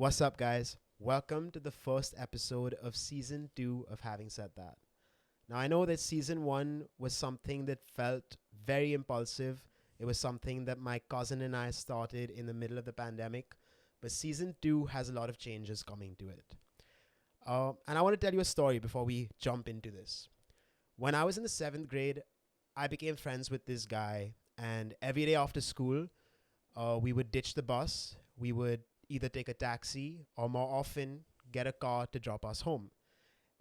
What's up, guys? Welcome to the first episode of season 2 of Having Said That. Now, I know that season 1 was something that felt very impulsive. It was something that my cousin and I started in the middle of the pandemic, but season 2 has a lot of changes coming to it. And I want to tell you a story before we jump into this. When I was in the 7th grade, I became friends with this guy, and every day after school, we would ditch the bus. We would either take a taxi or more often get a car to drop us home.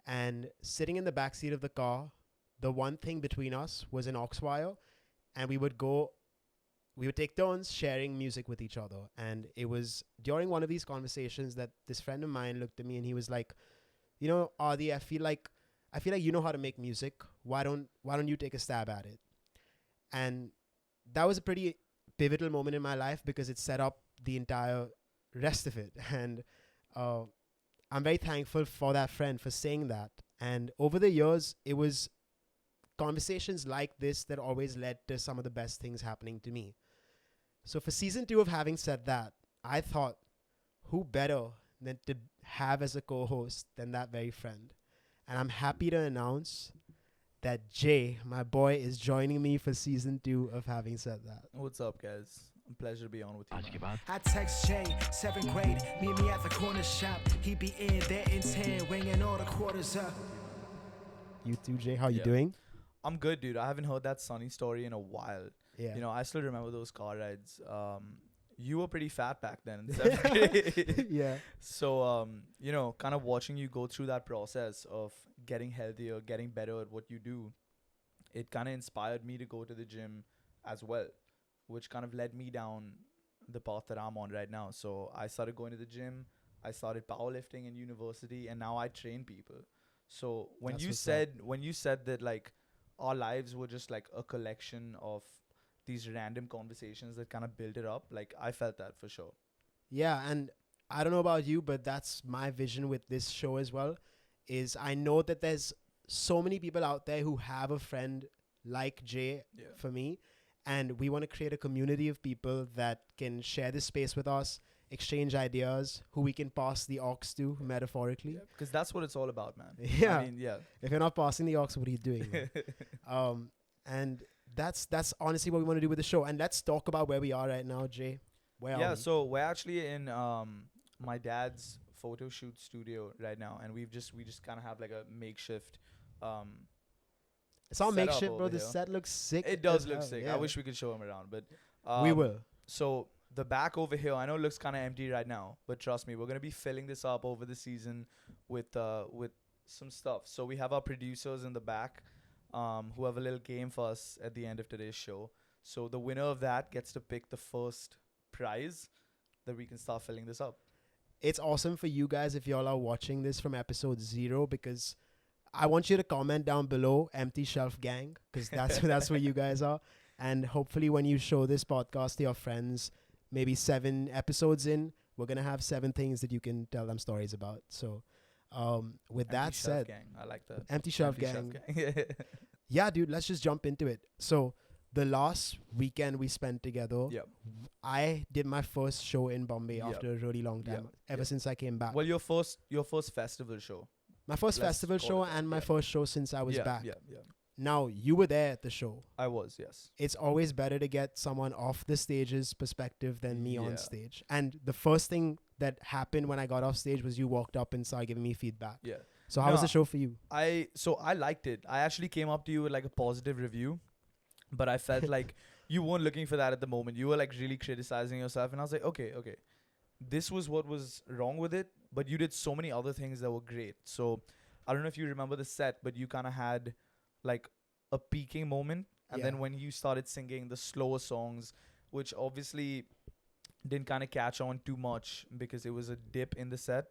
And sitting in the back seat of the car, the one thing between us was an aux wire, and we would take turns sharing music with each other. And it was during one of these conversations that this friend of mine looked at me and he was like, "You know, Adi, I feel like you know how to make music. Why don't you take a stab at it?" And that was a pretty pivotal moment in my life because it set up the entire rest of it. And I'm very thankful for that friend for saying that. And over the years, it was conversations like this that always led to some of the best things happening to me. So for season 2 of Having Said That, I thought, who better than to have as a co-host than that very friend? And I'm happy to announce that Jay, my boy, is joining me for season 2 of Having Said That. What's up, guys? A pleasure to be on with you. Man. I text Jay, 7th grade, meet me at the corner shop. He be in there in 10, ringing all the quarters up. You too, Jay. How you doing? I'm good, dude. I haven't heard that Sunny story in a while. Yeah. You know, I still remember those car rides. You were pretty fat back then in 7th grade. Yeah. So, kind of watching you go through that process of getting healthier, getting better at what you do, it kind of inspired me to go to the gym as well, which kind of led me down the path that I'm on right now. So I started going to the gym. I started powerlifting in university, and now I train people. So when That's you what's said that like our lives were just like a collection of these random conversations that kind of built it up, like I felt that for sure. Yeah, and I don't know about you, but that's my vision with this show as well, is I know that there's so many people out there who have a friend like Jay for me, and we want to create a community of people that can share this space with us, exchange ideas, who we can pass the aux to, metaphorically. Because that's what it's all about, man. Yeah. I mean, yeah. If you're not passing the aux, what are you doing, man? And that's honestly what we want to do with the show. And let's talk about where we are right now, Jay. Where are we? So we're actually in my dad's photo shoot studio right now, and we just kind of have like a makeshift it's all set up makeshift, bro. over The here. set looks sick. It does as look hell. sick. Yeah. I wish we could show him around, but We will. So the back over here, I know it looks kind of empty right now, but trust me, we're gonna be filling this up over the season with some stuff. So we have our producers in the back, who have a little game for us at the end of today's show. So the winner of that gets to pick the first prize that we can start filling this up. It's awesome for you guys if y'all are watching this from episode 0, because I want you to comment down below Empty Shelf Gang, because that's where you guys are. And hopefully when you show this podcast to your friends, maybe 7 episodes in, we're going to have 7 things that you can tell them stories about. So with Empty that Shelf said, Gang. I like that. Empty Shelf Gang. Yeah, dude, let's just jump into it. So the last weekend we spent together, Yep. I did my first show in Bombay Yep. after a really long time, ever since I came back. Well, your first festival show. My first let's festival call show it that, and my yeah. first show since I was back. Yeah. Now, you were there at the show. I was, yes. It's always better to get someone off the stage's perspective than me Yeah. on stage. And the first thing that happened when I got off stage was you walked up and started giving me feedback. Yeah. So how was No, the show for you? I liked it. I actually came up to you with like a positive review, but I felt like you weren't looking for that at the moment. You were like really criticizing yourself, and I was like, okay. This was what was wrong with it, but you did so many other things that were great. So I don't know if you remember the set, but you kind of had like a peaking moment, and then Yeah. when you started singing the slower songs, which obviously didn't kind of catch on too much because it was a dip in the set.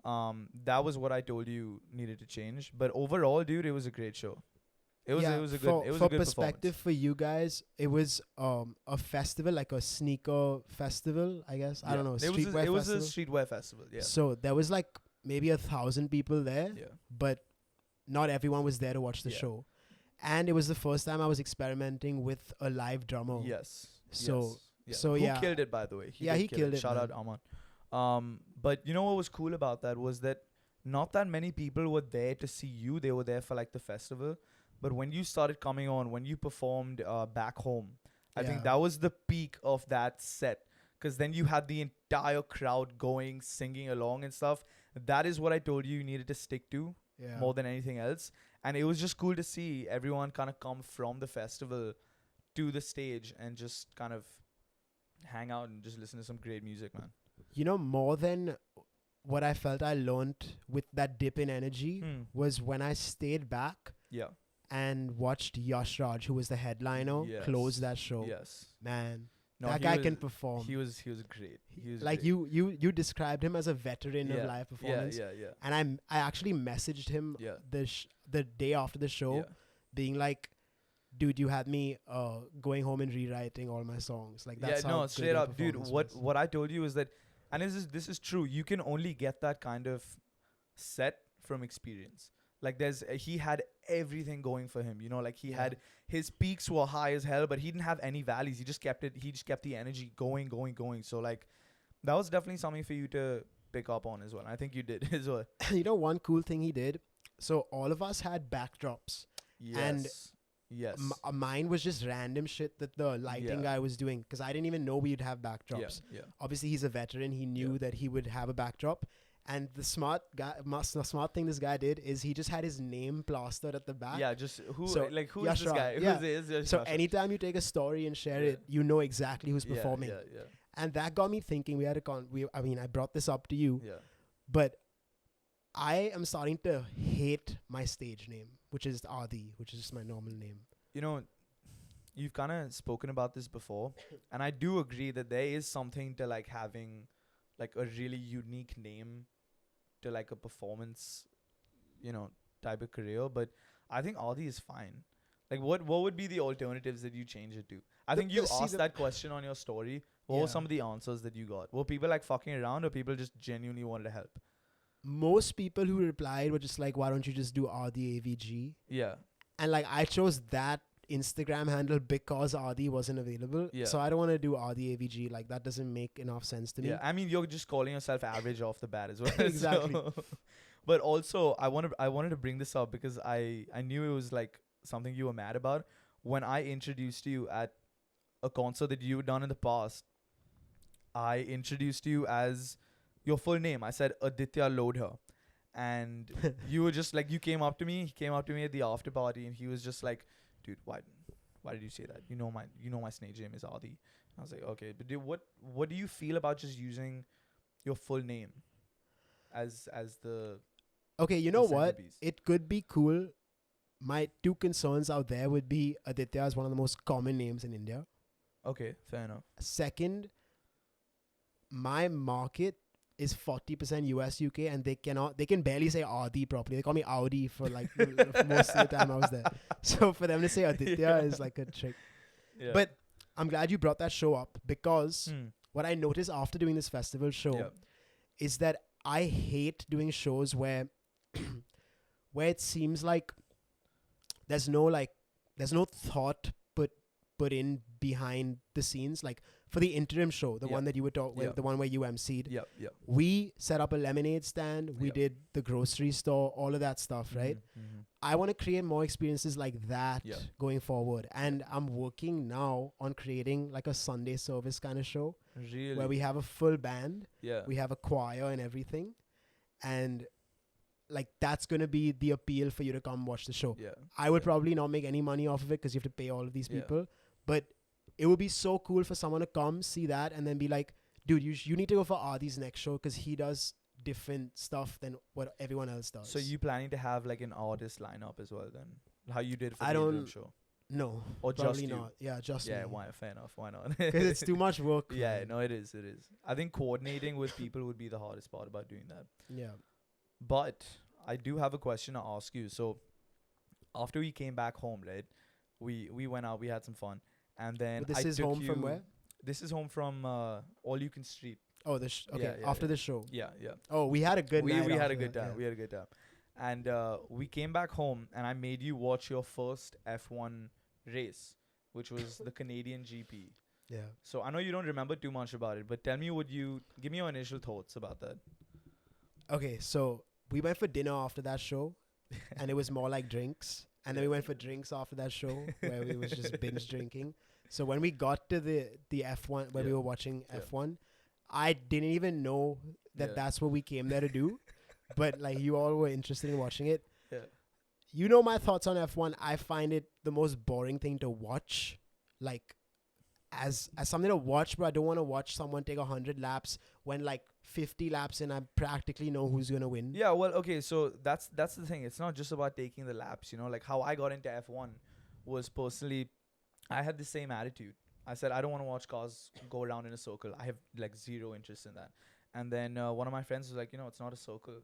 That was what I told you needed to change. But overall, dude, it was a great show. It was a good for performance. perspective for you guys, it was a festival, like a sneaker festival, I guess. I don't know, streetwear It was a festival. streetwear festival. Yeah. So there was like maybe 1,000 people there, Yeah. but not everyone was there to watch the Yeah. show. And it was the first time I was experimenting with a live drummer. Yes. So yes. So, Who yeah. killed it, by the way? Yeah, did he kill killed it, Shout man. out Aman. But you know what was cool about that was that not that many people were there to see you. They were there for like the festival. But when you started coming on, when you performed back home, I think Yeah. that was the peak of that set. Because then you had the entire crowd going, singing along and stuff. That is what I told you needed to stick to Yeah. more than anything else. And it was just cool to see everyone kind of come from the festival to the stage and just kind of hang out and just listen to some great music, man. You know, more than what I felt I learned with that dip in energy was when I stayed back Yeah. and watched Yash Raj, who was the headliner, Yes. close that show. Yes. Man, No, that he guy was- can perform. He was great. He was Like great. you described him as a veteran of Yeah. live performance. Yeah. And I actually messaged him Yeah. the day after the show, Yeah. being like, "Dude, you had me going home and rewriting all my songs." Like that's Yeah, how no, good straight your up, dude. performance was. What I told you is that, and this is true. You can only get that kind of set from experience. Like he had everything going for him. You know, like he Yeah. had his peaks were high as hell, but he didn't have any valleys. He just kept it. He just kept the energy going. So like, that was definitely something for you to pick up on as well. I think you did as well. You know, one cool thing he did. So all of us had backdrops. And Yes. Mine was just random shit that the lighting Yeah. guy was doing because I didn't even know we'd have backdrops. Yeah. Obviously, he's a veteran. He knew Yeah. that he would have a backdrop. And the smart thing this guy did is he just had his name plastered at the back. Yeah. Just who So, who is Yash this Raj, guy? yeah. Who is Yash So Raj? anytime you take a story and share Yeah. it, you know exactly who's performing. Yeah. And that got me thinking. We had I brought this up to you, Yeah. but I am starting to hate my stage name, which is Adi, which is just my normal name. You know, you've kind of spoken about this before, and I do agree that there is something to like having like a really unique name to like a performance, type of career. But I think Audi is fine. Like, what would be the alternatives that you change it to? I think you asked that question on your story. What were Yeah. some of the answers that you got? Were people like fucking around, or people just genuinely wanted to help? Most people who replied were just like, "Why don't you just do Adi AVG?" Yeah. And like I chose that Instagram handle because Adi wasn't available. Yeah. So I don't want to do Adi AVG. Like that doesn't make enough sense to me. Yeah, I mean, you're just calling yourself average off the bat as well. Exactly. So- but also, I wanted to bring this up because I knew it was like something you were mad about when I introduced you at a concert that you've done in the past. I introduced you as your full name. I said Aditya Lodha, and you were just like, you came up to me. He came up to me at the after party, and he was just like, "Dude, why did you say that? You know my stage name is Adi." I was like, "Okay, but dude, what do you feel about just using your full name as the Okay, you know the what? centerpiece?" It could be cool. My two concerns out there would be Aditya is one of the most common names in India. Okay, fair enough. Second, my market is 40% US UK and they can barely say Audi properly. They call me Audi for like for most of the time I was there. So for them to say Aditya is like a trick. Yeah. But I'm glad you brought that show up because Hmm. what I noticed after doing this festival show Yeah. is that I hate doing shows where where it seems like there's no thought put in behind the scenes. Like for the interim show, the Yeah. one that you were Yeah. the one where you MC'd, Yep. we set up a lemonade stand, we Yeah. did the grocery store, all of that stuff, right? Mm-hmm. I want to create more experiences like that Yeah. going forward. And I'm working now on creating like a Sunday service kind of show Really? where we have a full band, yeah. we have a choir and everything. And like that's going to be the appeal for you to come watch the show. Yeah. I would Yeah. probably not make any money off of it because you have to pay all of these Yeah. people. But it would be so cool for someone to come see that and then be like, dude, you need to go for Adi's next show because he does different stuff than what everyone else does. So you planning to have like an artist lineup as well then? How you did for I the interim don't- show? No, Or just probably you? not. Yeah, just Yeah, me. why? Fair enough. Why not? Because it's too much work. Yeah, man. no, it is. It is. I think coordinating with people would be the hardest part about doing that. Yeah. But I do have a question to ask you. So after we came back home, right? We went out, we had some fun, and then But this I is took home from you- where? This is home from All You Can Street. Oh, okay. Yeah, After yeah. the show. Yeah, yeah. Oh, we had a good we night. we had a after good that, time. yeah. We had a good time. And we came back home, and I made you watch your first F1 race, which was the Canadian GP. Yeah. So I know you don't remember too much about it, but give me your initial thoughts about that. Okay, so we went for dinner after that show, and it was more like drinks. And then we went for drinks after that show, where we was just binge drinking. So when we got to the F1, when we Yeah. were watching Yeah. F1, I didn't even know that Yeah. that's what we came there to do. But like you all were interested in watching it. Yeah. You know my thoughts on F1. I find it the most boring thing to watch. Like as something to watch, but I don't want to watch someone take 100 laps when like 50 laps in I practically know who's gonna win. Yeah, well, okay, so that's the thing. It's not just about taking the laps, like how I got into F1 was personally I had the same attitude. I said I don't want to watch cars go around in a circle. I have like zero interest in that. And then one of my friends was like, it's not a circle.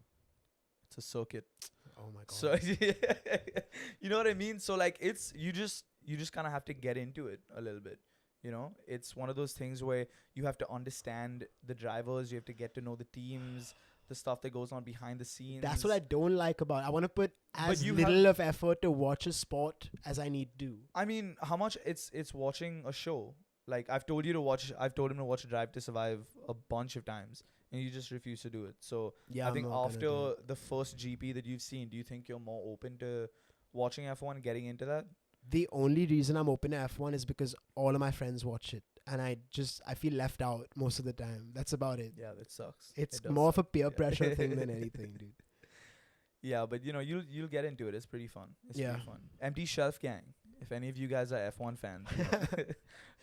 It's a circuit. Oh my god. So you know what I mean? So like it's you just kind of have to get into it a little bit. It's one of those things where you have to understand the drivers, you have to get to know the teams, the stuff that goes on behind the scenes. That's what I don't like about it. I want to put as you little of effort to watch a sport as I need to. I mean, how much it's watching a show. Like I've told him to watch Drive to Survive a bunch of times and you just refuse to do it. So Yeah, I think I'm not gonna do after it. the first GP that you've seen, do you think you're more open to watching F1 and getting into that? The only reason I'm open to F1 is because all of my friends watch it, and I feel left out most of the time. That's about it. Yeah, that sucks. It's It does more of a suck. peer Yeah. pressure thing than anything, dude. Yeah, but you'll get into it. It's pretty fun. It's Yeah. pretty fun. Empty Shelf Gang. If any of you guys are F1 fans,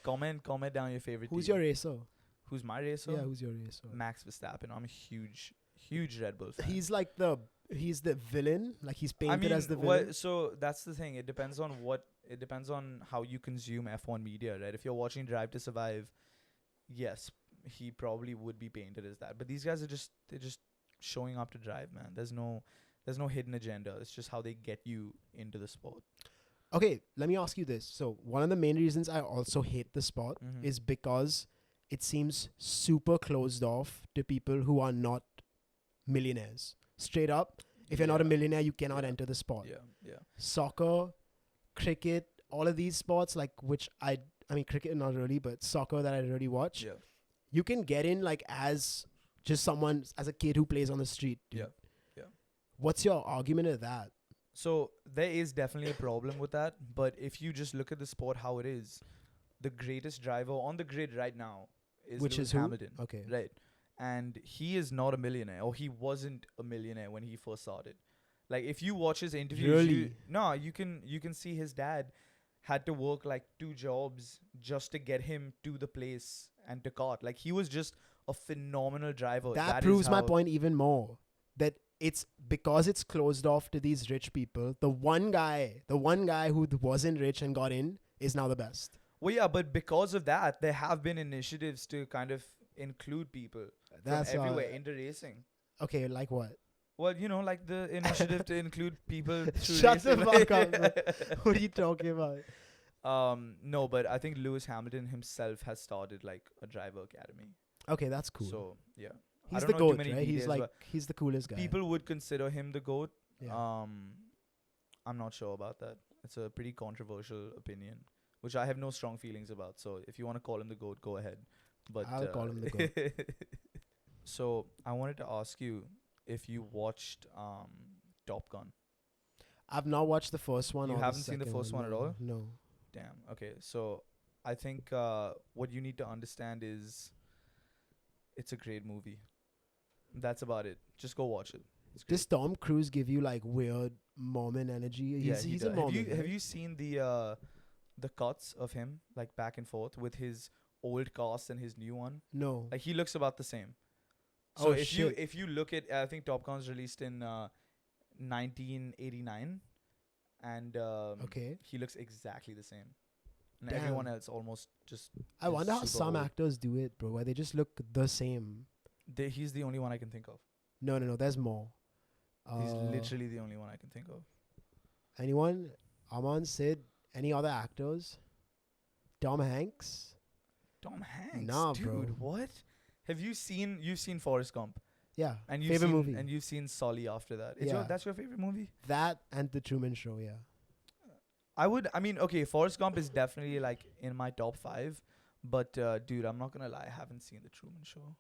comment down your favorite Who's team. your racer? Who's my racer? Yeah, who's your racer? Max Verstappen. I'm a huge Red Bull fan. He's like he's the villain. Like he's painted as the villain. So that's the thing. It depends on how you consume F1 media, right? If you're watching Drive to Survive, yes, he probably would be painted as that. But these guys they're just showing up to drive, man. There's no hidden agenda. It's just how they get you into the sport. Okay, let me ask you this. So one of the main reasons I also hate the sport Mhm. is because it seems super closed off to people who are not millionaires. Straight up, if you're not a Yeah. millionaire, you cannot Yeah. enter the sport. Yeah. Soccer, cricket, all of these sports, like which I mean cricket not really, but soccer that I really watch. Yeah. You can get in like as just someone as a kid who plays on the street. Dude. Yeah. Yeah. What's your argument of that? So there is definitely a problem with that. But if you just look at the sport how it is, the greatest driver on the grid right now is Which Lewis is who? Hamilton. Okay. Right. And he is not a millionaire, or he wasn't a millionaire when he first started. Like if you watch his interviews, Really? you can see his dad had to work like 2 jobs just to get him to the place and to kart. Like he was just a phenomenal driver. That is proves my how- point even more. That it's because it's closed off to these rich people. The one guy who wasn't rich and got in is now the best. Well, yeah, but because of that, there have been initiatives to kind of include people That's from everywhere all. into racing. Okay, like what? Well, like the initiative to include people through Shut the racing. fuck up, bro. What are you talking about? No, but I think Lewis Hamilton himself has started like a driver academy. Okay, that's cool. So yeah, I he's don't the know too GOAT, many right? He's details, like but he's the coolest guy. people would consider him the GOAT. Yeah. I'm not sure about that. It's a pretty controversial opinion, which I have no strong feelings about. So if you want to call him the GOAT, go ahead. But I'll call him the GOAT. So I wanted to ask you if you watched Top Gun. I've not watched the first one. You or haven't seen the second first one at no. all? No. Damn. Okay. So I think what you need to understand is it's a great movie. That's about it. Just go watch it. It's great. Does Tom Cruise give you like weird Mormon energy? He's he a does. Mormon. Have right? you seen the cuts of him like back and forth with his old cast and his new one? No. Like he looks about the same. So Oh, if shit. you look at, I think Top Gun's released in 1989, and Okay. he looks exactly the same, and Damn. everyone else almost just. I is wonder how super some old. actors do it, bro. Where they just look the same. He's the only one I can think of. No. There's more. He's literally the only one I can think of. Anyone? Aman, Sid, any other actors? Tom Hanks? Tom Hanks, Nah, dude, bro. what? Have you seen? You've seen Forrest Gump, Yeah. and you've favorite seen movie. and you've seen Sully after that. Yeah. That's your favorite movie? That and The Truman Show, yeah. I mean, okay, Forrest Gump is definitely like in my top 5, But dude, I'm not gonna lie, I haven't seen the Truman Show.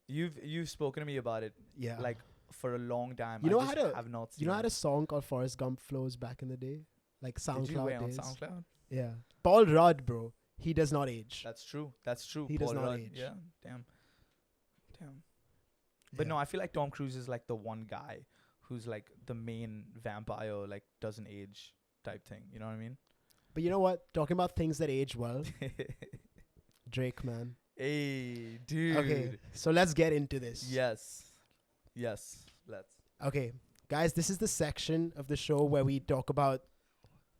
You've spoken to me about it Yeah. like for a long time. You know, I I just had a- have not seen You know, I it. had a song called Forrest Gump flows back in the day, like Did you SoundCloud wait on days. SoundCloud? Yeah. Paul Rudd, bro. He does not age. That's true. That's true. He does Paul not Rudd, age. Yeah. Damn. But Yeah. no, I feel like Tom Cruise is like the one guy who's like the main vampire, like doesn't age type thing. You know what I mean? But you know what? Talking about things that age well, Drake, man. Hey, dude. Okay, so let's get into this. Yes. Let's. Okay, guys, this is the section of the show where we talk about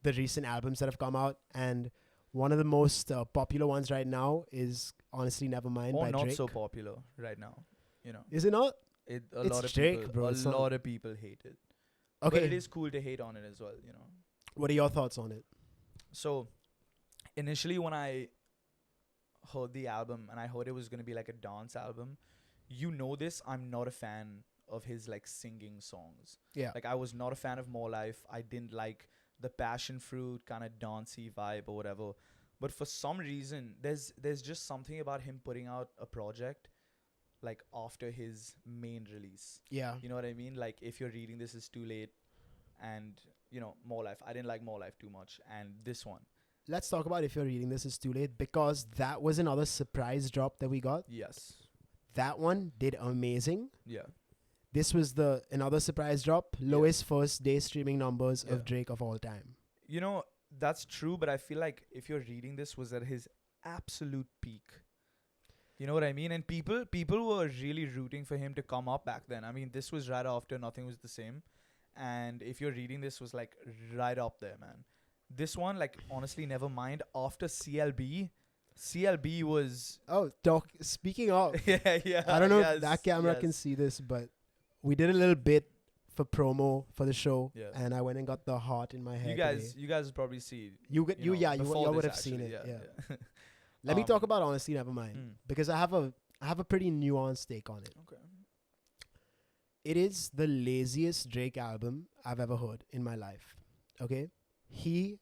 the recent albums that have come out, and one of the most popular ones right now is honestly Nevermind Or by not Drake. so popular right now. You know, Is it not? a It's lot of Drake, people, bro. a It's not- lot of people hate it. Okay, But it is cool to hate on it as well. You know. what are your thoughts on it? So, initially when I heard the album and I heard it was gonna be like a dance album, you know this, I'm not a fan of his like singing songs. Yeah. Like I was not a fan of More Life. I didn't like the passion fruit kind of dancey vibe or whatever. But for some reason, there's just something about him putting out a project like after his main release. Yeah. You know what I mean? Like if you're reading this is too late, and you know More Life. I didn't like More Life too much, and this one, Let's talk about if you're reading this is too late, because that was another surprise drop that we got. yes, That one did amazing. yeah. This was the another surprise drop, lowest first day streaming numbers Yeah. of Drake of all time. You know that's true, but I feel like if you're reading this was at his absolute peak. You know what I mean? And people were really rooting for him to come up back then. I mean, this was right after Nothing Was the Same, and if you're reading this was like right up there, man. This one, like honestly, Nevermind. After CLB was Oh, speaking of, yeah. I don't know yes, if that camera yes. can see this, but we did a little bit for promo for the show, Yeah. and I went and got the heart in my hair. You guys probably see. you know, you before would this have seen it. actually, Yeah. Let me talk Um, about honestly Nevermind, Mm. because I have a pretty nuanced take on it. Okay. It is the laziest Drake album I've ever heard in my life. Okay? He,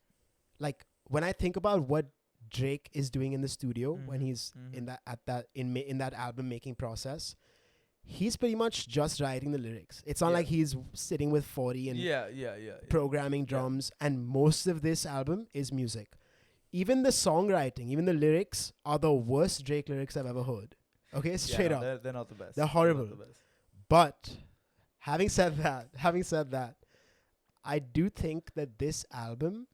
like, when I think about what Drake is doing in the studio when Mhm, he's in mhm. in that album making process, he's pretty much just writing the lyrics. It's not Yeah. like he's sitting with 40 and Yeah. programming drums, and most of this album is music. Even the songwriting, even the lyrics are the worst Drake lyrics I've ever heard. Okay, straight no, up. They're not the best. They're not horrible. the best. But having said that, I do think that this album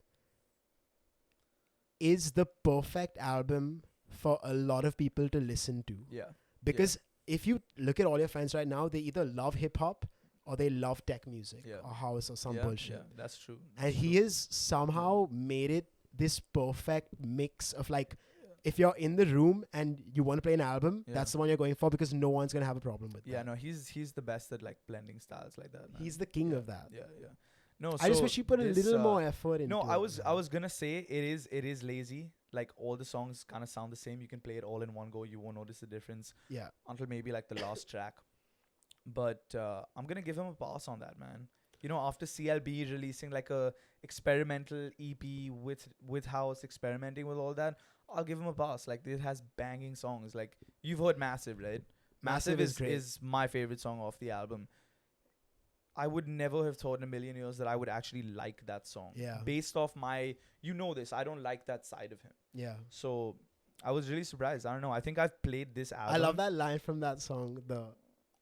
is the perfect album for a lot of people to listen to. Yeah. Because if you look at all your friends right now, they either love hip hop or they love tech music Yeah. or house or some yeah, bullshit. Yeah, that's true. And that's he true. has somehow made it this perfect mix of, like, if you're in the room and you want to play an album, Yeah. that's the one you're going for, because no one's going to have a problem with Yeah, that. no, he's the best at like blending styles like that. Man. He's the king yeah, of that. Yeah. No, I just so wish he put a this, little more effort into No, it. I was gonna say it is lazy. Like all the songs kind of sound the same. You can play it all in one go. You won't notice the difference Yeah. until maybe like the last track. But I'm gonna give him a pass on that, man. You know, after CLB releasing like a experimental EP with house, experimenting with all that, I'll give him a pass. Like it has banging songs. Like you've heard Massive, right? Massive is great. is my favorite song off the album. I would never have thought in a million years that I would actually like that song. Yeah. Based off my, you know this, I don't like that side of him. Yeah. So I was really surprised. I don't know. I think I've played this album. I love that line from that song.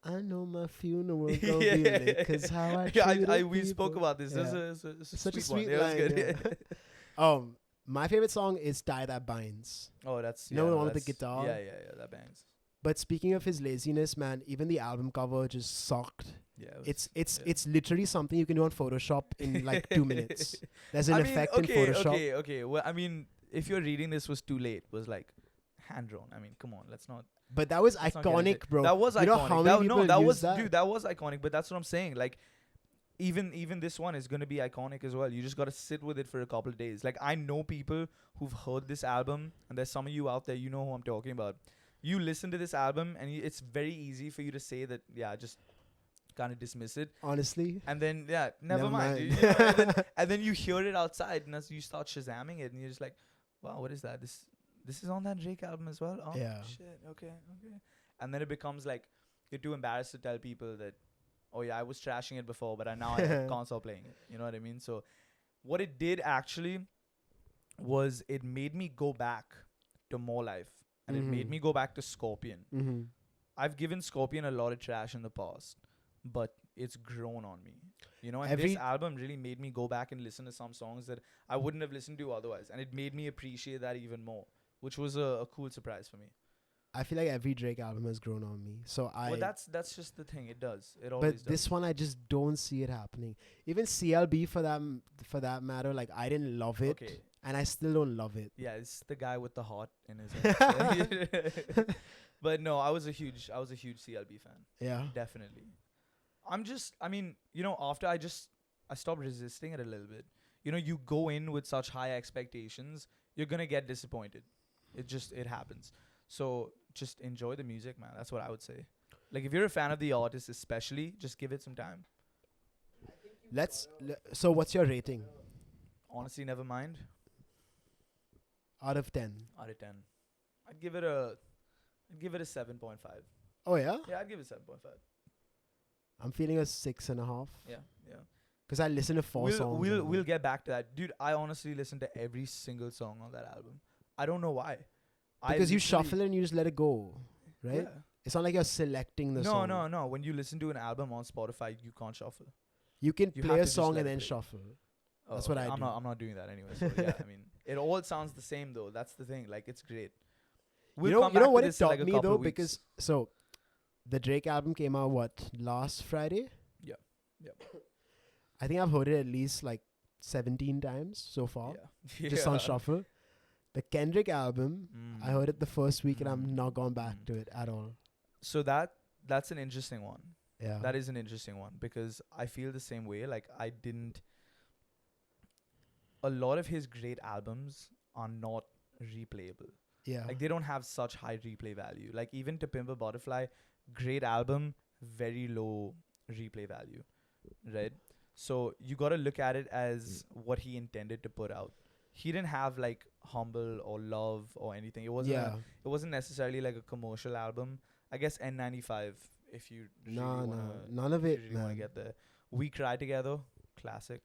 I know my funeral gonna Yeah. be lit, 'cause how I Yeah, treated we spoke people. about this. Yeah. This is a Such a sweet sweet one. Yeah, it was line, good. My favorite song is "Tie That Binds." Oh, that's You know the one with the that's- guitar? Yeah, that bangs. But speaking of his laziness, man, even the album cover just sucked. Yeah, It's literally something you can do on Photoshop in like 2 minutes. There's an effect in Photoshop. Okay. Well, I mean, if you're reading this was too late, was like hand drawn. I mean, come on, let's not. But that was let's not get into iconic, it. bro. That was You iconic. know how many people that use was that? dude. That was iconic. But that's what I'm saying. Like, even this one is gonna be iconic as well. You just gotta sit with it for a couple of days. Like, I know people who've heard this album, and there's some of you out there. You know who I'm talking about. You listen to this album, and it's very easy for you to say that, yeah, just kind of dismiss it. Honestly. And then, yeah, never mind. mind. You know, and then you hear it outside, and as you start Shazamming it, and you're just like, wow, what is that? This this is on that Drake album as well. Oh Yeah. shit. Okay. And then it becomes like you're too embarrassed to tell people that, oh yeah, I was trashing it before, but now I can't stop playing it. You know what I mean? So what it did actually was it made me go back to More Life, and it made me go back to Scorpion. Mm-hmm. I've given Scorpion a lot of trash in the past, but it's grown on me. You know, and Every- this album really made me go back and listen to some songs that I wouldn't have listened to otherwise, and it made me appreciate that even more, which was a cool surprise for me. I feel like every Drake album has grown on me. So Well, that's just the thing. It does. It but always does. this one I just don't see it happening. Even CLB for that matter, like I didn't love it, Okay. and I still don't love it. Yeah, it's the guy with the heart in his head. But no, I was a huge CLB fan. Yeah. Definitely. I mean, you know, after I stopped resisting it a little bit. You know, you go in with such high expectations, you're going to get disappointed. It happens. So just enjoy the music, man. That's what I would say. Like, if you're a fan of the artist especially, just give it some time. So what's your rating Honestly, Nevermind, out of 10? out of 10. I'd give it a 7.5. Oh yeah, Yeah, I'd give it 7.5. I'm feeling a 6.5 Yeah. because I listened to 4 songs. We'll get back to that. Dude, I honestly listened to every single song on that album. I don't know why. Because you shuffle and you just let it go, right? Yeah. It's not like you're selecting the song. No. When you listen to an album on Spotify, you can't shuffle. You can You play have a to just song let and it then play. shuffle. Oh, That's what I do. I'm not doing that anyway. So yeah, I mean, it all sounds the same though. That's the thing. Like, it's great. You know back what to it this in, taught like, a me couple though, of weeks. because so the Drake album came out last Friday. Yeah. I think I've heard it at least like 17 times so far, Yeah. just on shuffle. The Kendrick album, I heard it the first week and I'm not gone back Mm. to it at all. So that's an interesting one. Yeah, That is an interesting one because I feel the same way. Like, a lot of his great albums are not replayable. yeah. Like, they don't have such high replay value. Like, even To Pimp a Butterfly, great album, very low replay value, right? So you got to look at it as what he intended to put out. He didn't have like Humble or Love or anything. It wasn't necessarily like a commercial album. I guess N95, if you really wanna, none of if it, you really wanna man. get there. We Cry Together, classic.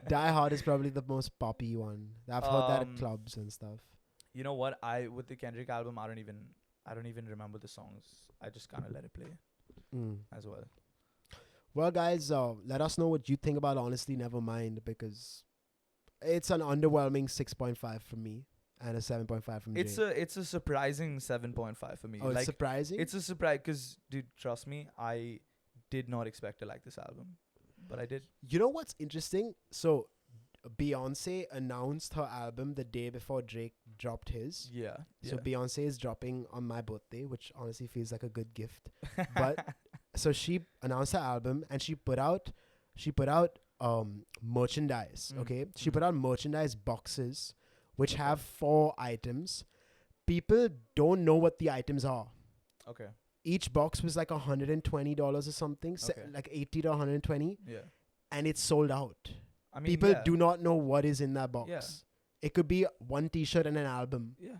Die Hard is probably the most poppy one. I've heard that at Um, clubs and stuff. You know what? With the Kendrick album, I don't even remember the songs. I just kind of let it play as well. Well, guys, let us know what you think about Honestly Nevermind, because it's an underwhelming 6.5 from me and a 7.5 from It's Jay. a surprising 7.5 for me. Oh, it's Like, surprising? it's a surprise because, dude, trust me, I did not expect to like this album, but I did. You know what's interesting? So, Beyonce announced her album the day before Drake dropped his. Yeah. So Beyonce is dropping on my birthday, which honestly feels like a good gift. But so she announced her album and she put out merchandise. Okay, she put out merchandise boxes which have 4 items. People don't know what the items are. Okay. Each box was like $120 or something, Okay. like 80 to 120, Yeah. and it's sold out. I mean, People yeah. do not know what is in that box. Yeah. It could be one T-shirt and an album. Yeah.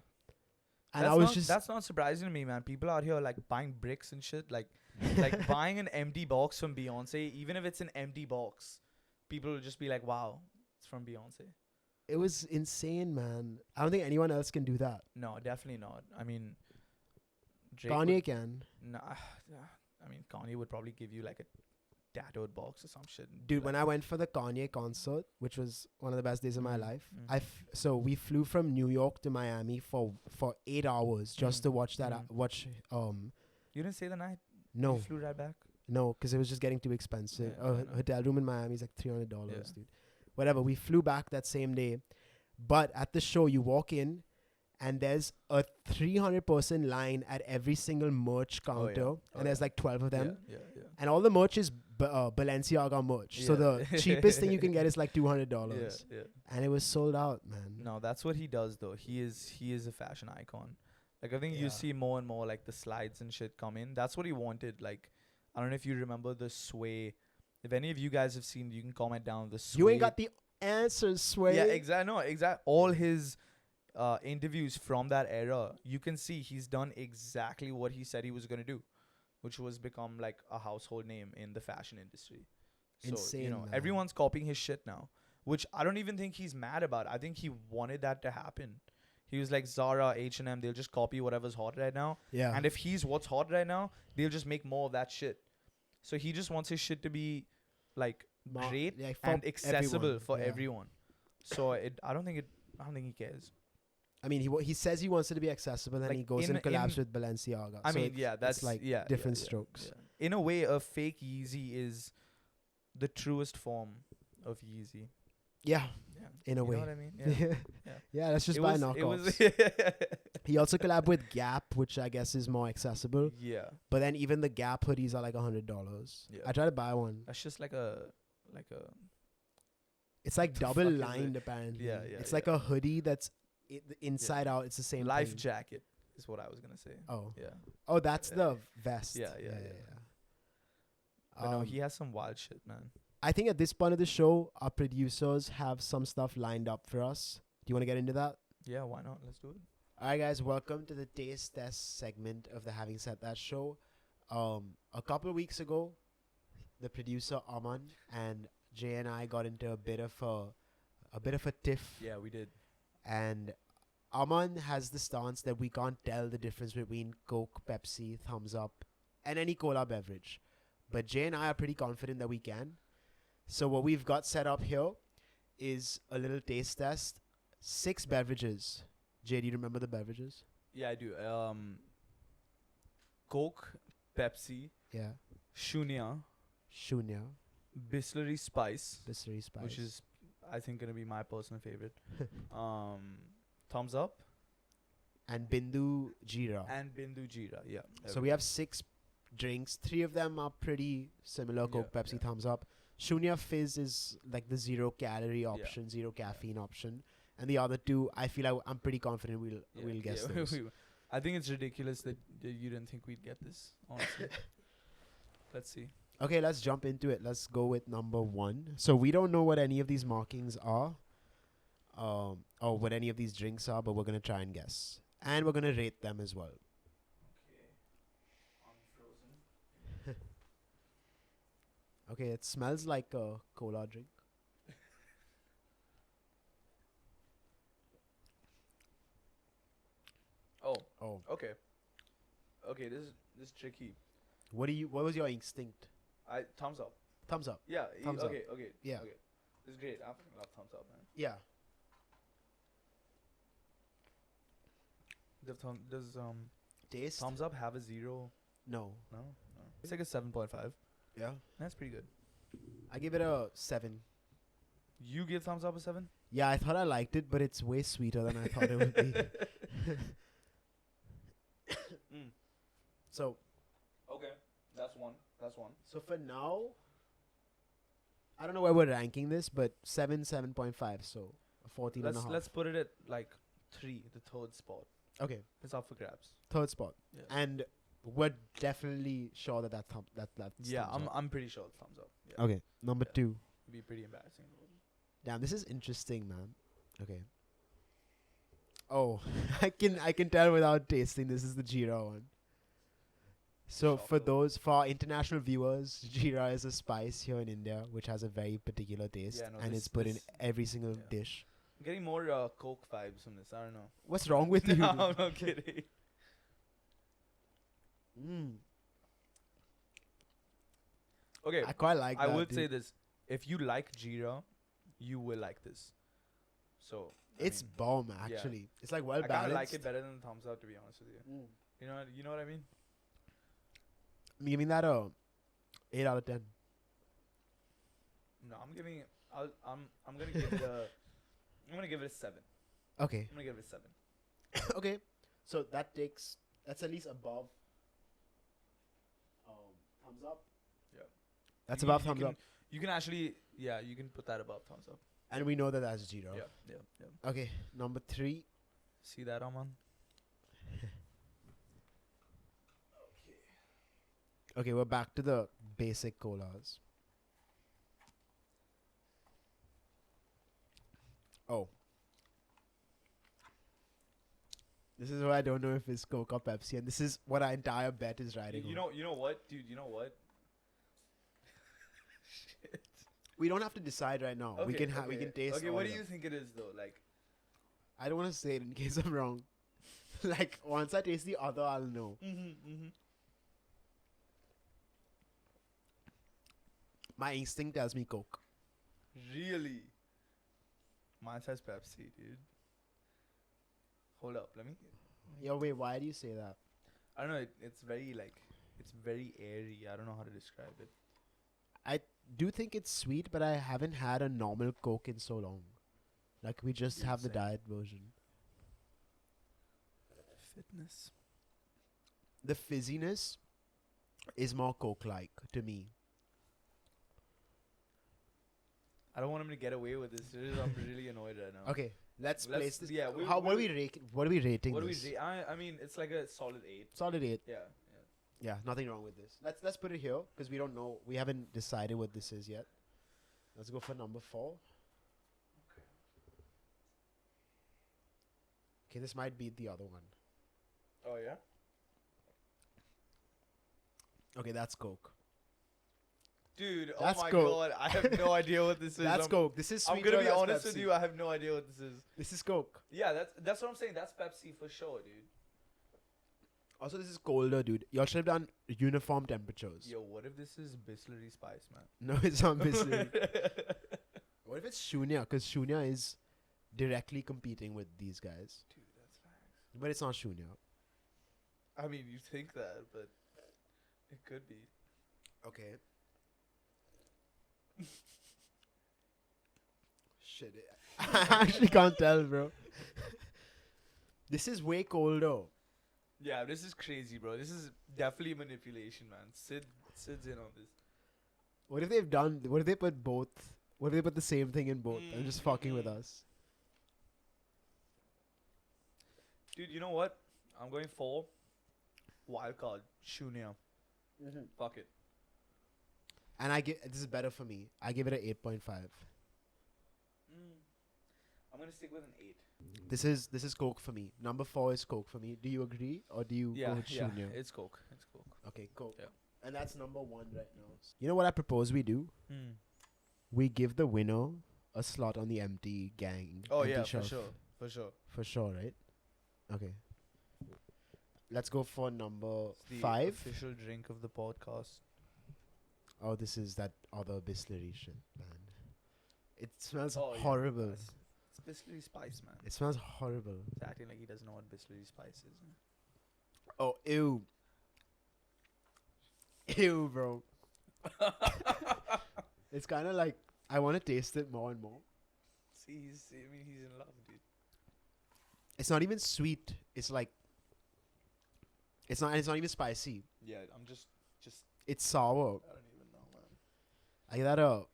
And That's not surprising to me, man. People out here like buying bricks and shit, like buying an empty box from Beyonce, even if it's an empty box, people will just be like, "Wow, it's from Beyonce." it was insane, man. I don't think anyone else can do that. No, definitely not. I mean, Drake Kanye would- can. Nah, I mean, Kanye would probably give you like a tattooed box or some shit. and be Dude, when like, I went for the Kanye concert, which was one of the best days of my Mm, life, mm. so we flew from New York to Miami for 8 hours just Mm, to watch that. mm. You didn't stay the night. No, You flew right back. no, because it was just getting too expensive. Yeah, fair enough. Hotel room in Miami is like $300, Yeah. dude. Whatever. We flew back that same day, but at the show, you walk in, and there's a 300-person line at every single merch counter, Oh, and there's yeah. like 12 of them. Yeah. And all the merch is Balenciaga merch. So Yeah. the cheapest thing you can get is like $200. Yeah. And it was sold out, man. No, that's what he does though. He is a fashion icon. Like, I think Yeah. you see more and more like the slides and shit come in. That's what he wanted. Like, I don't know if you remember the Sway. If any of you guys have seen, you can comment down the Sway. You ain't got the answers, Sway. Yeah, exactly. No, exactly. All his interviews from that era, you can see he's done exactly what he said he was gonna do, which was become like a household name in the fashion industry. So Insane, you know, man. everyone's copying his shit now, which I don't even think he's mad about. I think he wanted that to happen. He was like, Zara, H&M, they'll just copy whatever's hot right now. Yeah. And if he's what's hot right now, they'll just make more of that shit. So he just wants his shit to be like great yeah, for and accessible everyone. for Yeah. everyone. So I don't think he cares. I mean, he says he wants it to be accessible, and Like, he goes in- and collabs in- with Balenciaga. I So mean, it's- yeah, that's it's like yeah, different yeah, strokes. yeah. In a way, a fake Yeezy is the truest form of Yeezy. Yeah, Yeah. in a You way. know what I mean? Yeah, Yeah. yeah. Let's just It buy was- knockoffs. He also collabed with Gap, which I guess is more accessible. Yeah. But then even the Gap hoodies are like $100. Yeah. I tried to buy one. That's just like a It's like the double fuck is it? lined apparently. Yeah, yeah, It's like yeah. a hoodie that's the inside out. It's the same life thing. jacket is what I was gonna say. Oh, Yeah. oh, that's Yeah. the vest. Yeah, yeah, But no, Um, he has some wild shit, man. I think at this point of the show, our producers have some stuff lined up for us. Do you want to get into that? Yeah, why not? Let's do it. All right, guys, welcome to the taste test segment of the Having Said That show. A couple of weeks ago, the producer Aman and Jay and I got into a bit of a tiff, Yeah, we did. and Aman has the stance that we can't tell the difference between Coke, Pepsi, Thumbs Up, and any cola beverage. But Jay and I are pretty confident that we can. So what we've got set up here is a little taste test. 6 beverages. Jay, do you remember the beverages? Yeah, I do. Coke, Pepsi, Yeah. Shunya, Shunya, Bisleri Spice, Bisleri Spice. which is I think gonna be my personal favorite. Thumbs Up and Bindu Jeera. and Bindu Jeera. Yeah. So we have 6 drinks. 3 of them are pretty similar. Coke, Yeah, Pepsi, yeah. Thumbs Up. Shunya Fizz is like the 0 calorie option, 0 caffeine option. And the other 2, I feel like I'm pretty confident we'll guess those. I think it's ridiculous that you didn't think we'd get this. Honestly. Let's see. Okay, let's jump into it. Let's go with number 1. So we don't know what any of these markings are, or what any of these drinks are, but we're gonna try and guess, and we're gonna rate them as well. Okay, it smells like a cola drink. Oh, Oh, okay. Okay, this is tricky. what was your instinct? Thumbs up. Thumbs up. Yeah. Thumbs up. Okay. Okay. Yeah. Okay. This is great. I fucking love thumbs up, man. Yeah. Does Taste? thumbs up have a 0? No. No. It's like a 7.5. Yeah. That's pretty good. I give it a 7. You give thumbs up a 7? Yeah, I thought I liked it, but it's way sweeter than I thought it would be. So, Okay. That's one. so for now, I don't know where we're ranking this, but 7.5, so a 14 and a half. Let's put it at like 3, the third spot. Okay, It's up for grabs. third spot. Yeah. And we're definitely sure that's Yeah, thumbs up. I'm pretty sure it's thumbs up. Yeah. Okay, number Yeah. 2. It'd be pretty embarrassing. Damn, this is interesting, man. Okay. Oh, I can tell without tasting. This is the Jeera one. So Shocker. for our international viewers, Jeera is a spice here in India, which has a very particular taste, Yeah, no, and this- it's put in this- every single yeah. dish. I'm getting more Coke vibes from this. I don't know. What's wrong with you? No, I'm not kidding. Mm, Okay, I quite like I that. would dude. say this. If you like Jeera, you will like this. So It's bomb, actually. It's like well I kind balanced. of like it better than thumbs up, to be honest with you. Mm. You know what I mean? I'm giving that a 8 out of 10. No, I'm giving it. I'm gonna give it a. I'm gonna give it a 7. Okay. I'm gonna give it a 7. Okay. So that's at least above thumbs up. Yeah. That's You- above you thumbs can- up. You can actually, yeah, you can put that above thumbs up. And we know that that's Jeera. Yeah. Okay, number 3. See that, Aman? Okay, we're back to the basic colas. Oh. This is why I don't know if it's Coke or Pepsi, and this is what our entire bet is riding You on. know what, dude? You know what? Shit. We don't have to decide right now. We can we can taste. Okay, all what of do you them. think it is though? Like, I don't want to say it in case I'm wrong. Like once I taste the other, I'll know. My instinct tells me Coke. Really? Mine says Pepsi, dude. Hold up, let me. Yo, wait. Why do you say that? I don't know. It's very it's very airy. I don't know how to describe it. I do think it's sweet, but I haven't had a normal Coke in so long. Like we just Dude, have the same. diet version. Fitness. The fizziness is more Coke-like to me. I don't want him to get away with this. I'm really annoyed right now. Okay, let's place this. Yeah. What are we rating? What are we rating? What do we this? rate? I mean, it's like a solid 8. Solid 8. Yeah. Yeah, nothing wrong with this. Let's put it here because we don't know. We haven't decided what this is yet. Let's go for number 4. Okay, this might be the other one. Oh yeah. Okay, that's Coke. Dude, That's oh my Coke. god, I have no idea what this is. That's Coke. This is I'm sweeter. gonna be that's honest with Pepsi. you, I have no idea what this is. This is Coke. Yeah, that's what I'm saying. That's Pepsi for sure, dude. Also, this is colder, dude. Y'all should have done uniform temperatures. Yo, what if this is Bisleri Spice, man? No, it's not Bisleri. What if it's Shunya? Because Shunya is directly competing with these guys. Dude, that's facts. But it's not Shunya. I mean, you think that, but it could be. Okay. Shit. I actually can't tell, bro. This is way colder. Yeah, this is crazy, bro. This is definitely manipulation, man. Sid's in on this. What if they've done? What if they put both? What if they put the same thing in both? I'm just fucking with us. Dude, you know what? I'm going for wild card. Shunya. Fuck it. And I give this is better for me. I give it an 8.5. I'm gonna stick with an 8. This is Coke for me. Number 4 is Coke for me. Do you agree or do you go with Shunya? It's Coke. It's Coke. Okay, Coke. Yeah. And that's number 1 right now. You know what I propose we do? We give the winner a slot on the empty gang. Oh empty yeah, shelf. for sure. For sure, right? Okay. Let's go for number The 5. official drink of the podcast. Oh, this is that other Bisleri shit, man. It smells Oh, yeah, horrible. It's Bisleri Spice, man. It smells horrible. He's acting like he doesn't know what Bisleri Spice is. Man. Oh, ew. Ew, bro. It's kind of like I want to taste it more and more. See, he's in love, dude. It's not even sweet. It's like it's not even spicy. Yeah, I'm just It's sour. I don't even know, man. I give that a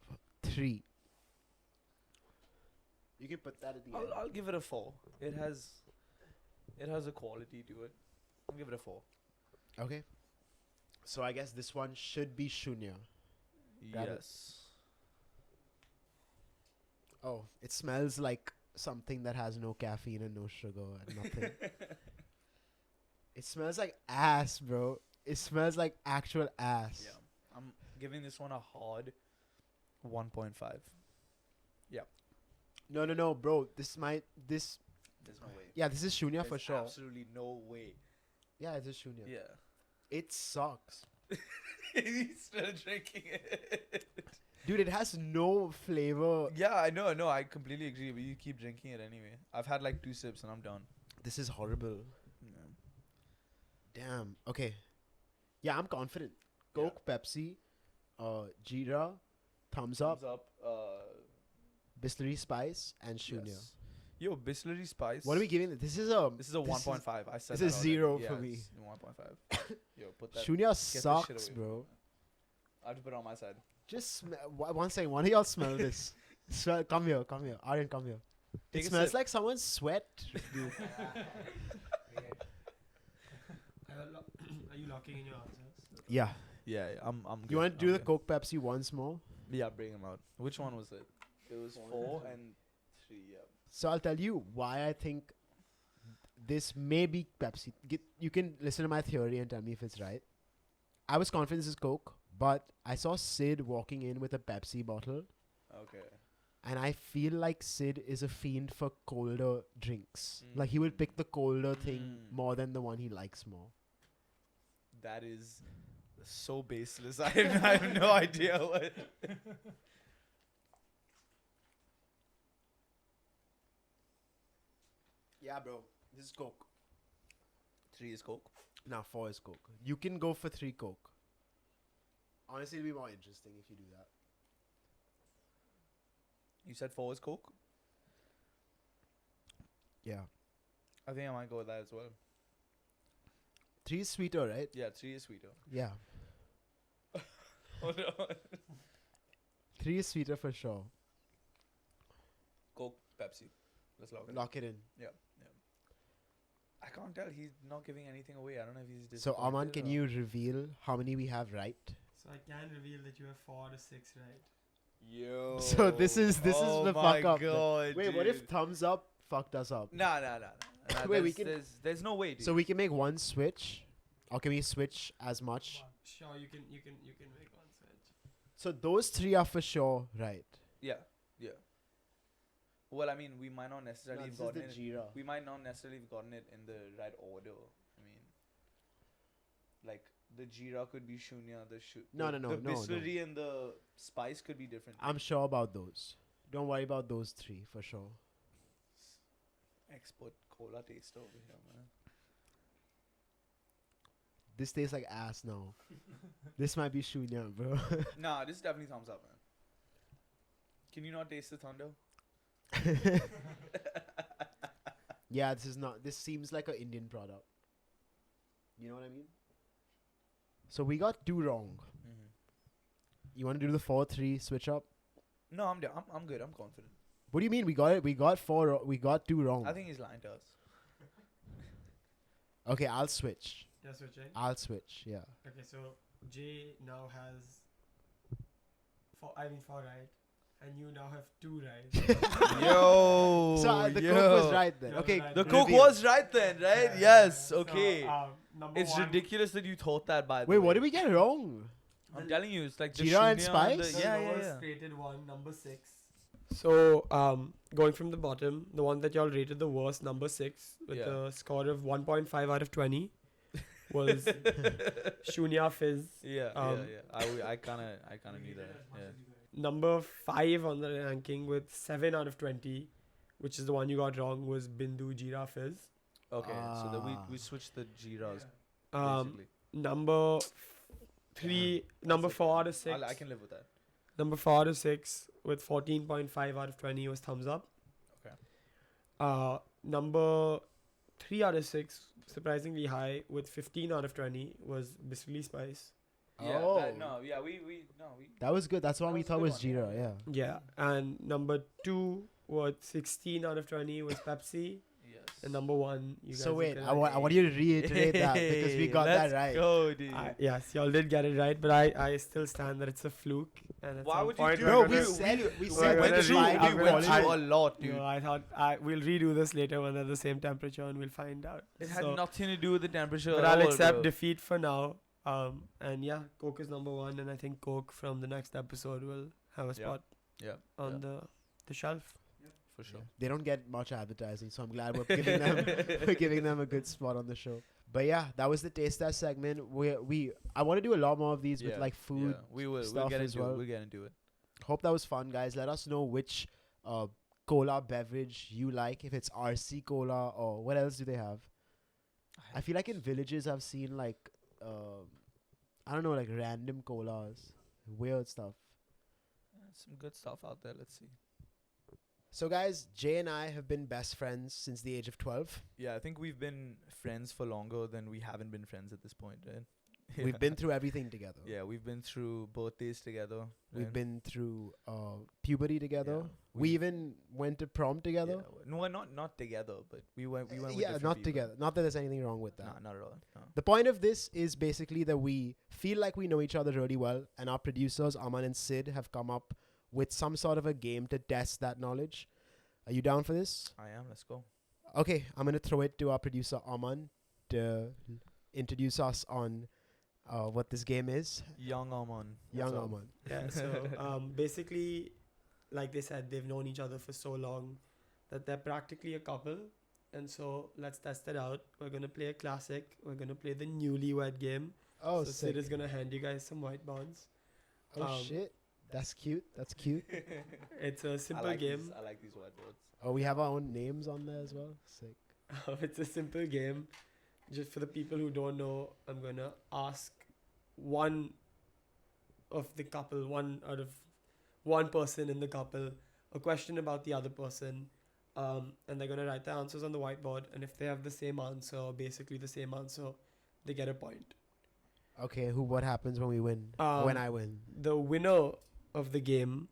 3. You can put that at the end. I'll give it a 4. It has a quality to it. I'll give it a 4. Okay. So I guess this one should be Shunya. Got it. Yes. Oh, it smells like something that has no caffeine and no sugar and nothing. It smells like ass, bro. It smells like actual ass. Yeah. I'm giving this one a hard 1.5. No, bro. This There's no way. yeah, this is Shunya for There's sure. absolutely no way. Yeah, it's a Shunya. Yeah. It sucks. He's still drinking it. Dude, it has no flavor. Yeah, I know. I completely agree, but you keep drinking it anyway. I've had like 2 sips and I'm done. This is horrible. Yeah. Damn. Okay. Yeah, I'm confident. Coke, Pepsi, Jeera, Thumbs Up, Bisleri Spice, and Shunya. Yes. Yo, Bisleri Spice. What are we giving it? This is a 1.5. I said this that is already. 0 Yeah, for me. it's 1.5. Yo, put that. Shunya get this shit sucks, away from bro. me. I have to put it on my side. Just one second. One of y'all smell this. Come here. Aryan, come here. Take It a smells sip. like someone's sweat, dude. Are you locking in your answers? Yeah. Yeah, I'm good. You want to do the Okay. Coke Pepsi once more? Yeah, bring him out. Which one was it? It was 4 and 3, yeah. So I'll tell you why I think this may be Pepsi. You can listen to my theory and tell me if it's right. I was confident this is Coke, but I saw Sid walking in with a Pepsi bottle, Okay. and I feel like Sid is a fiend for colder drinks. Like he will pick the colder thing more than the one he likes more. That is so baseless. I have no idea what. Yeah, bro. This is Coke. 3 is Coke. Now 4 is Coke. You can go for 3 Coke. Honestly, it'll be more interesting if you do that. You said 4 is Coke? Yeah. I think I might go with that as well. 3 is sweeter, right? Yeah, 3 is sweeter. Yeah. Hold on. 3 is sweeter for sure. Coke, Pepsi. Let's lock it. Lock it in. Yeah. I can't tell. He's not giving anything away. I don't know if he's So, disappointed. Aman, can or- you reveal how many we have right? So I can reveal that you have 4 out of 6 right. Yo. So this is the fuck up then. God, Wait, what if dude. thumbs up fucked us up? Nah. Wait, we can- There's no way, dude. So we can make one switch, or can we switch as much? Sure, you can make one switch. So those 3 are for sure right. Yeah. Well, I mean, we might not necessarily have gotten it. Jira. We might not necessarily have gotten it in the right order. I mean, like the jeera could be shunya. No. The bistlery and the spice could be different. I'm sure about those. Don't worry about those 3 for sure. Expert cola taster over here, man. This tastes like ass now. This might be shunya, bro. Nah, this is definitely thumbs up, man. Can you not taste the thunder? Yeah, this seems like an Indian product. You know what I mean? So we got 2 wrong. You want to do the 4-3 switch up? No, I'm good. I'm confident. What do you mean? We got it. We got 4. We got 2 wrong. I think he's lying to us. Okay, I'll switch. You're switching? I'll switch. Yeah. Okay, so Jay now has 4 right. And you now have 2 right. Yo. So the Coke was right then. You're Okay. right. The Reveal. Coke was right then, right? Yes. So, Okay. number It's 1, ridiculous that you thought that, by the Wait, way. what did we get wrong? I'm telling you, it's like the Jeera and shunya spice? The yeah. lowest rated one, number 6. So, going from the bottom, the one that y'all rated the worst, number 6, with Yeah. a score of 1.5 out of 20, was Shunya Fizz. Yeah. Um, I kind of knew that. Yeah. Number 5 on the ranking with 7 out of 20, which is the one you got wrong, was Bindu Jeera Fizz. Okay, so that Ah. we switched the jeeras Um, basically. Number 4 out of 6. I can live with that. Number 4 out of 6 with 14.5 out of 20 was thumbs up. Okay. Number 3 out of 6, surprisingly high, with 15 out of 20 was Biscuit Spice. Yeah. Oh. We. That was good. That's what That we was a thought good was one, Jira. yeah. Yeah. Yeah, and number 2 was 16 out of 20 was Pepsi. Yes. And number 1, you guys So were wait, correct. I want you to reiterate that because we got that Let's right. Go, dude. Yes, y'all did get it right, but I still stand that it's a fluke. And at Why some would you point do we're Bro, it? we gonna- said we're said gonna it's re- fine. I'm we gonna- went through I- a lot, dude. No, I thought we'll redo this later when they're the same temperature and we'll find out. It had So- nothing to do with the temperature. But at I'll all, accept bro. defeat for now. And yeah, Coke is number 1, and I think Coke from the next episode will have a spot Yeah. on the shelf. For sure. They don't get much advertising, so I'm glad we're giving them a good spot on the show. But yeah, that was the taste test segment. I want to do a lot more of these with like food. Yeah. We will. We'll stuff get as into well. it. We'll get into it. Hope that was fun, guys. Let us know which cola beverage you like. If it's RC cola or what else do they have? I feel like in villages I've seen like I don't know, like random colas, weird stuff. Some good stuff out there. Let's see. So guys, Jay and I have been best friends since the age of 12. Yeah, I think we've been friends for longer than we haven't been friends at this point, right? We've been through everything together. Yeah, we've been through birthdays together. We've right? been through puberty together. Yeah, We even went to prom together. Yeah. No, not together, but we went. We went. With Yeah, different not people. together. Not that there's anything wrong with that. Nah, not at all. No. The point of this is basically that we feel like we know each other really well, and our producers, Aman and Sid, have come up with some sort of a game to test that knowledge. Are you down for this? I am. Let's go. Okay, I'm gonna throw it to our producer Aman to introduce us on what this game is. Young Aman. Young What's up? Aman. Yeah, so basically, like they said, they've known each other for so long that they're practically a couple. And so let's test it out. We're gonna play a classic. We're gonna play the Newlywed game. Oh, so sick. Sid is gonna hand you guys some white bonds. Oh shit, that's cute. That's cute. It's a simple I like game. These, I like these whiteboards. Oh, we have our own names on there as well. Sick. It's a simple game. Just for the people who don't know, I'm gonna ask one of the couple, one out of one person in the couple, a question about the other person. And they're gonna write their answers on the whiteboard, and if they have the same answer, or basically the same answer, they get a point. Okay, what happens when we win? When I win? The winner of the game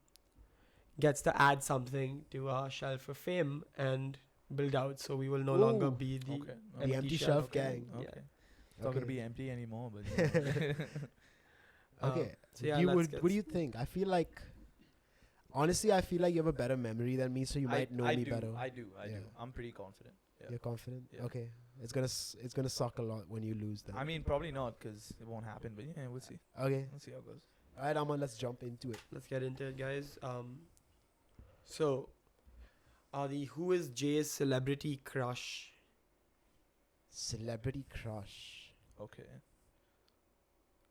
gets to add something to our shelf of fame and build out. So we will no longer Ooh. be the Okay. The empty shelf okay. gang. Okay. Yeah. It's not gonna Okay. be empty anymore, but Okay. So yeah, you let's would, get what do you think? I feel like, honestly, I feel like you have a better memory than me, so you might know I me do, better. I do. Yeah. I'm pretty confident. Yeah. You're confident? Yeah. Okay. It's gonna suck a lot when you lose then. I mean, probably not, because it won't happen. But yeah, we'll see. Okay. We'll see how it goes. All right, Aman, let's jump into it. Let's get into it, guys. So, who is Jay's celebrity crush? Celebrity crush. Okay.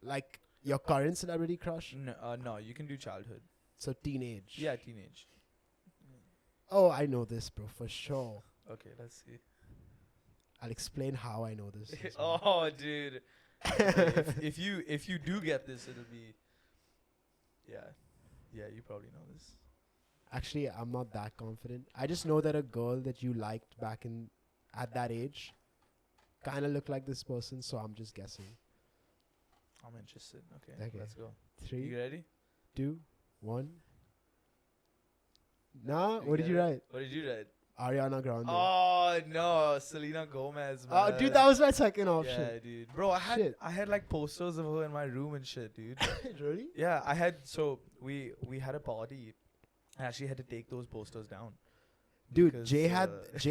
Like your current celebrity crush? No, you can do childhood. So teenage. Yeah, teenage. Oh, I know this, bro, for sure. Okay, let's see. I'll explain how I know this. as well. Oh, dude. if you do get this, it'll be. Yeah, you probably know this. Actually, I'm not that confident. I just know that a girl that you liked back at that age kind of looked like this person, so I'm just guessing. I'm interested. Okay, Okay. let's go. 3, You ready? 2, 1. Nah, You what did get you it? write? What did you write? Ariana Grande. Oh no, Selena Gomez. Oh, Man. dude, that was my second option. Yeah, dude. Bro, I Shit. had like posters of her in my room and shit, dude. Really? Yeah, I had. So we had a party. I actually had to take those posters down. Dude, Because, Jay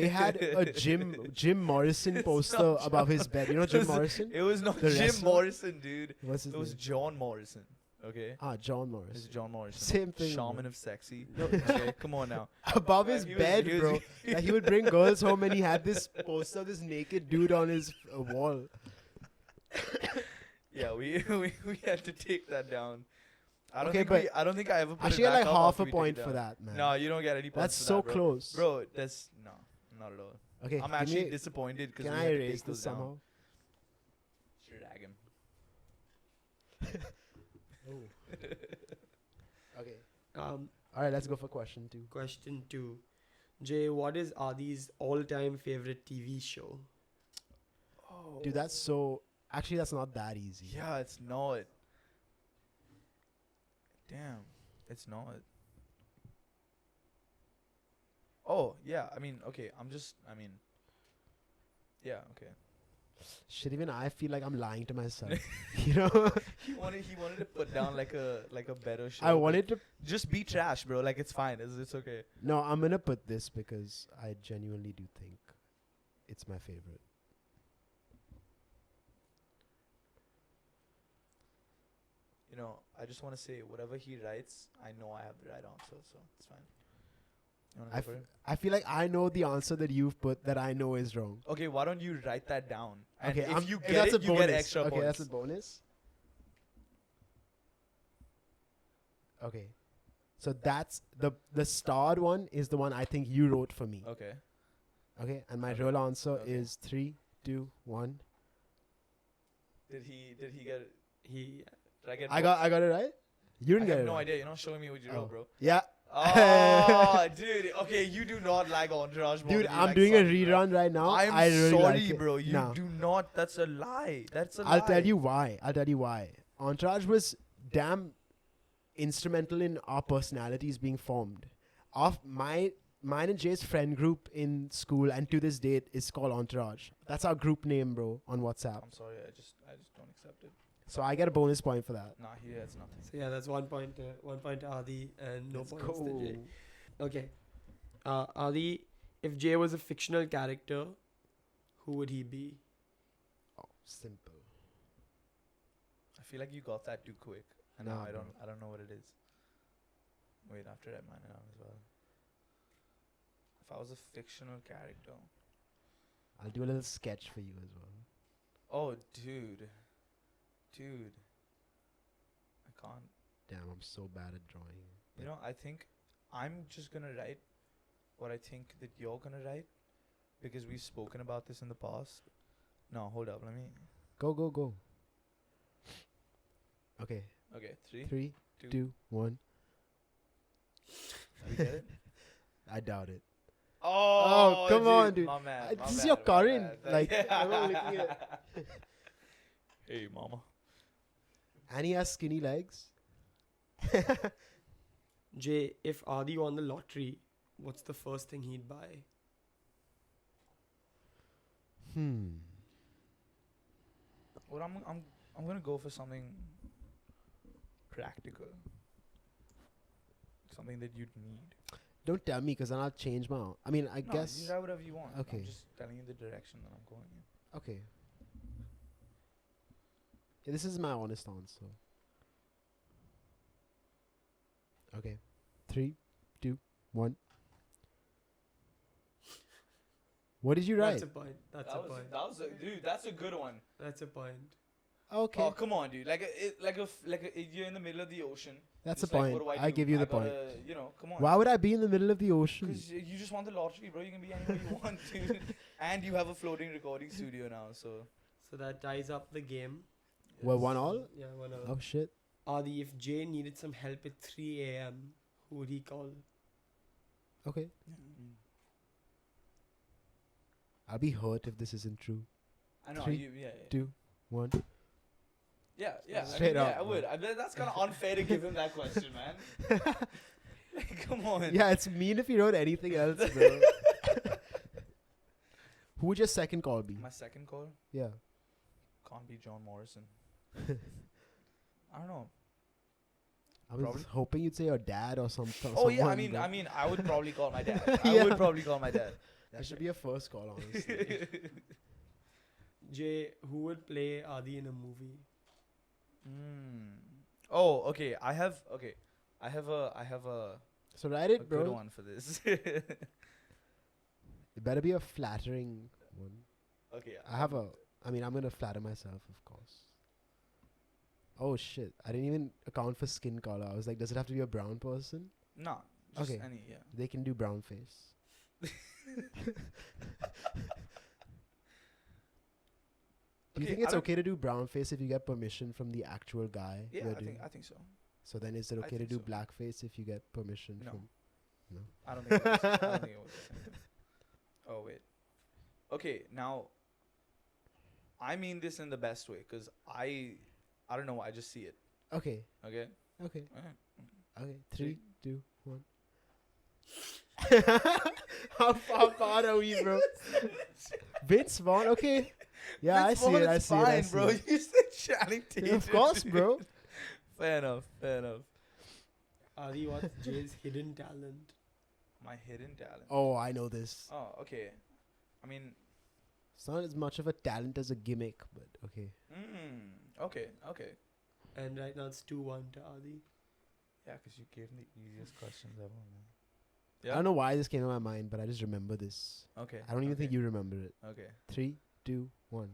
had a Jim Morrison It's poster not above his bed. You know Jim was- Morrison? It was not The Jim wrestler? Morrison, dude. What's his It was name? John Morrison. Okay. John This is Morrison. John Morrison. Same thing, bro. Shaman of sexy. Okay, come on now. Above Man, his he was- bed, he was- bro. Like he would bring girls home and he had this poster of this naked dude on his wall. Yeah, we had to take that down. I don't Okay, think but I don't think I ever put I it should get back like up half after a we took it point for down. that, man. No, you don't get any points. That's for so that, bro. close. Bro, that's no, not at all. Okay, I'm give actually me- disappointed because Can we I had to erase take those this down. somehow? Drag him. Okay. Um, All right, let's go for question 2. question 2. Jay, what is Adi's all-time favorite TV show? Oh, Dude, that's so. Actually, that's not that easy. Yeah, it's not. Damn, it's not. Oh yeah, I mean, okay. Yeah, okay. Shit, even I feel like I'm lying to myself. You know? He wanted to put down like a better show. I but wanted to. just be trash, bro. Like it's fine. It's okay. No, I'm gonna put this because I genuinely do think it's my favorite. You know, I just want to say whatever he writes, I know I have the right answer, so it's fine. You wanna I go for it? I feel like I know the answer that you've put that I know is wrong. Okay, why don't you write that down? And Okay, if you if get that's it, a you bonus. get extra Okay, points. that's a bonus. Okay, so that's the starred one is the one I think you wrote for me. Okay. Okay, and my Okay. real answer Okay. is 3, 2, 1. Did he get it? He Did I get I both? got it right. You I didn't get have it no right. idea. You're not showing me what you Oh. wrote, bro. Yeah, Oh, dude. Okay, you do not like Entourage more dude, than you I'm like doing a Sunny, bro. rerun right now. I'm I really sorry, like it. bro. You Nah. do not. That's a lie. That's a lie. I'll tell you why. Entourage was damn instrumental in our personalities being formed. Mine and Jay's friend group in school and to this date is called Entourage. That's our group name, bro, on WhatsApp. I'm sorry. I just don't accept it. So I get a bonus point for that. Nah, he has nothing. So yeah, that's 1 point. 1 point to Adi and no Let's points to Jay. go. Okay. Adi, if Jay was a fictional character, who would he be? Oh, simple. I feel like you got that too quick, and now Nah, I bro. don't know what it is. Wait, after I mine it out as well. If I was a fictional character, I'll do a little sketch for you as well. oh dude, I can't. Damn, I'm so bad at drawing. You know, I think I'm just gonna write what I think that you're gonna write because we've spoken about this in the past. No, hold up, let me. Go. Okay, Okay, 3, 3, two. 2, 1. You get it? I doubt it. Oh, come on, dude. My man, my This is bad, your my current, bad. like, I'm not looking at. Hey, mama. And he has skinny legs. Jay, if Adi won the lottery, what's the first thing he'd buy? Well, I'm gonna go for something practical, something that you'd need. Don't tell me, because then I'll change my. I mean, I No, guess. you write whatever you want. Okay. I'm just telling you the direction that I'm going in. Okay. Yeah, this is my honest answer. Okay. 3, 2, 1. What did you write? That's a point. That's a point. Dude. That's a good one. That's a point. Okay. Oh, come on, dude. You're in the middle of the ocean. That's Just a like, point. what do I do? give you the gotta, point. You know, come on. Why would I be in the middle of the ocean? Because you just want the lottery, bro. You can be anywhere you want to. And you have a floating recording studio now, so. So that ties up the game. Well, 1-1? Yeah, 1-1. Oh, shit. Adi, if Jay needed some help at 3 a.m., who would he call? Okay. I'll be hurt if this isn't true. I know. 3, Yeah. 2, 1. Yeah. Straight up, Yeah, I would. That's kind of unfair to give him that question, man. Come on. Yeah, it's mean if you wrote anything else, bro. Who would your second call be? My second call Yeah. can't be John Morrison. I don't know. I was Probably. hoping you'd say your dad or something. Oh yeah, I mean, I would probably call my dad. I Yeah. would probably call my dad. that should be a first call, honestly. Jay, who would play Adi in a movie? Oh, okay. I have a So write it, good bro. one for this. It better be a flattering one. Okay. I'm gonna flatter myself, of course. Oh shit! I didn't even account for skin color. I was like, does it have to be a brown person? No. Just Okay. any, yeah. They can do brown face. Do you Okay, think it's I don't- okay to do brown face if you get permission from the actual guy? Yeah, you're I doing? think so. So then is it I okay to think do so. blackface if you get permission No. from? No. I don't think it was. I don't think it was the same thing. Oh wait. Okay, now I mean this in the best way because I don't know. I just see it. Okay. Okay. Okay. Alright. Okay. Three. 3, 2, 1. How far are we, bro? Vince Vaughn. Okay. Yeah, I see it. I see it. I see bro. it. You said Channing Tatum. Of course, bro. Fair enough. Fair enough. Adi, what's Jay's hidden talent? My hidden talent. Oh, I know this. Oh, okay. I mean, It's not as much of a talent as a gimmick, but okay. okay. And right now it's 2-1 to Adi. Yeah, because you gave me the easiest questions ever, man. I don't know why this came to my mind, but I just remember this. Okay. I don't even think you remember it. Okay. 3, 2, 1.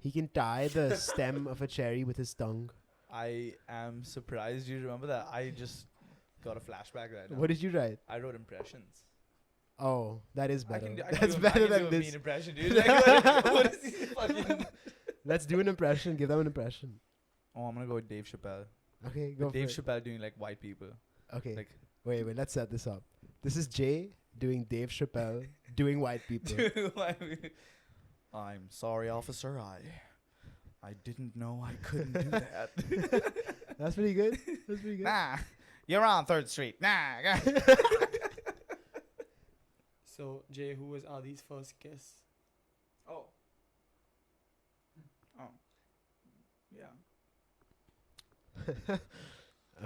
He can tie the stem of a cherry with his tongue. I am surprised you remember that. I just got a flashback right now. What did you write? I wrote impressions. Oh, that is better. I can That's do better a than mean this. impression, dude. Like, what is he fucking? Let's do an impression. Give them an impression. Oh, I'm gonna go with Dave Chappelle. Okay, go But for Dave it. Chappelle doing like white people. Okay. Like Wait. Let's set this up. This is Jay doing Dave Chappelle doing white people. I'm sorry, officer. I didn't know I couldn't do that. That's pretty good. That's pretty good. Nah, you're on 3rd Street. Nah. So, Jay, who was Adi's first kiss? Oh. Yeah.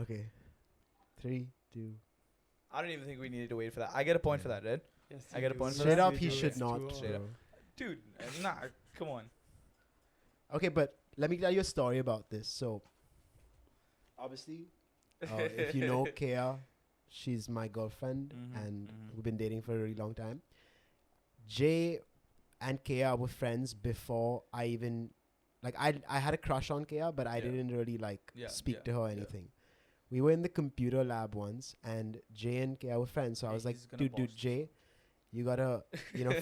Okay. 3, 2. I don't even think we needed to wait for that. I get a point for that, right? Yes, I you get a do. point for Straight that? up, he Yes, should you not, do. Straight up. bro. Dude, nah, come on. Okay, but let me tell you a story about this. So, obviously, if you know Kea, she's my girlfriend, Mhm, and mhm. we've been dating for a really long time. Jay and Kea were friends before I even I had a crush on Kea, but I Yeah. didn't really Yeah, speak yeah, to her or yeah. anything. We were in the computer lab once, and Jay and Kea were friends. So I Hey, was like, he's gonna dude, pause Jay, you gotta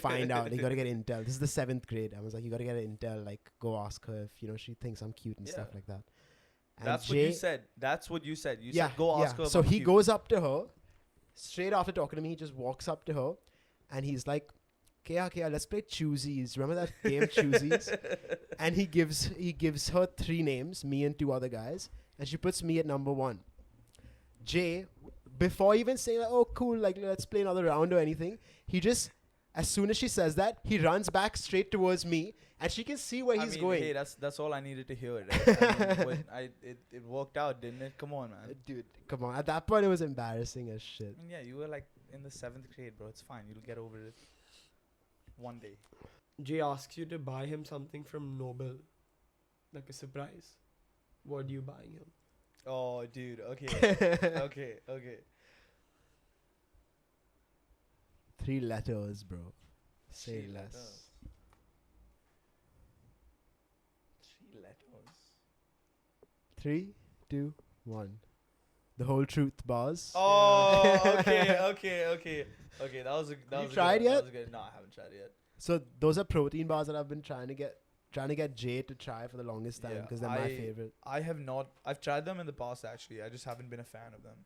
find out. You gotta get intel. This is the 7th grade. I was like, you gotta get an intel. Like, go ask her if she thinks I'm cute and stuff Yeah. like that. And That's what you said. That's what you said. You said go ask her. So about he Q. goes up to her straight after talking to me. He just walks up to her, and he's like, Kea, let's play Choosies. Remember that game Choosies? And he gives her 3 names, me and 2 other guys, and she puts me at number 1. Jay, before even saying like, oh cool, like let's play another round or anything, he just, as soon as she says that, he runs back straight towards me, and she can see where he's going. Hey, that's all I needed to hear. Right? It worked out, didn't it? Come on, man. Dude, come on. At that point, it was embarrassing as shit. And yeah, you were like in the 7th grade, bro. It's fine. You'll get over it one day. Jay asks you to buy him something from Noble, like a surprise. What are you buying him? Oh, dude. Okay. okay. 3 letters, bro. Say 3 less. letters. 3 letters. 3, 2, 1. The whole truth bars. Oh, okay. That was a. That You was a tried good, yet? That was a good. No, I haven't tried yet. So those are protein bars that I've been trying to get Jay to try for the longest time Yeah, because they're my favorite. I have not. I've tried them in the past actually. I just haven't been a fan of them.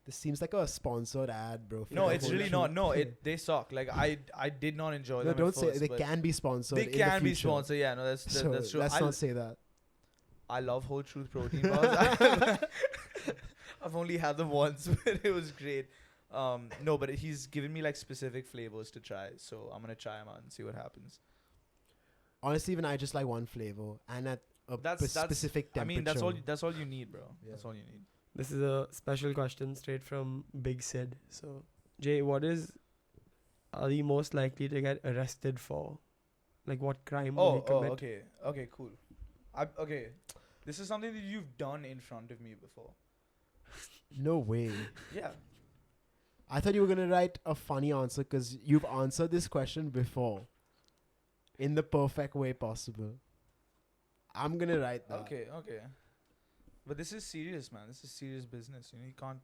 This seems like a sponsored ad, bro. for No, the it's whole really truth. not. No, they suck. Like I did not enjoy No, them. don't at say first, they but can be sponsored. They in the can be future. sponsored. Yeah, no, that's So that's true. let's not say that. I love Whole Truth protein bars. I've only had them once, but it was great. No, but he's given me like specific flavors to try, so I'm gonna try them out and see what happens. Honestly, even I just like one flavor and at a That's specific temperature. I mean, that's all you need, bro. Yeah. That's all you need. This is a special question straight from Big Sid. So, Jay, are you most likely to get arrested for? Like, what crime will you commit? Okay, cool. Okay, this is something that you've done in front of me before. No way. Yeah. I thought you were gonna write a funny answer because you've answered this question before, in the perfect way possible. I'm gonna write that. Okay. But this is serious, man. This is serious business. You can't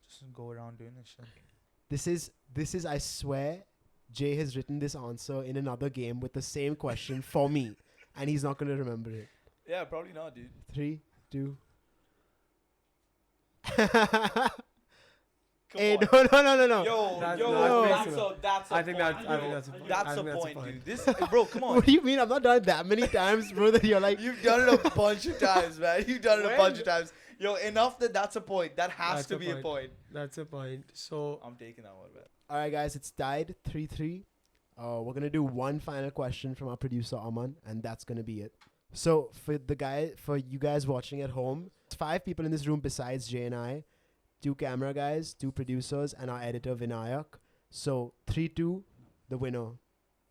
just go around doing this shit. This is. I swear, Jay has written this answer in another game with the same question for me, and he's not gonna remember it. Yeah, probably not, dude. 3, 2. Come Hey, on. no. Yo, That- yo, that makes that's a I think point. that's a point. That's I a think that's a point, point. dude. This, bro, come on. What do you mean? I've not done it that many times, bro. That you're like, You've done it a bunch of times, man. You've done it a When? bunch of times. Yo, enough that's a point. That has That's to a be a point. point. That's a point. So, I'm taking that one, man. all right, guys, it's tied 3-3. We're gonna do one final question from our producer Aman, and that's gonna be it. So for you guys watching at home, it's 5 people in this room besides Jay and I, 2 camera guys, 2 producers, and our editor Vinayak. So 3-2, the winner,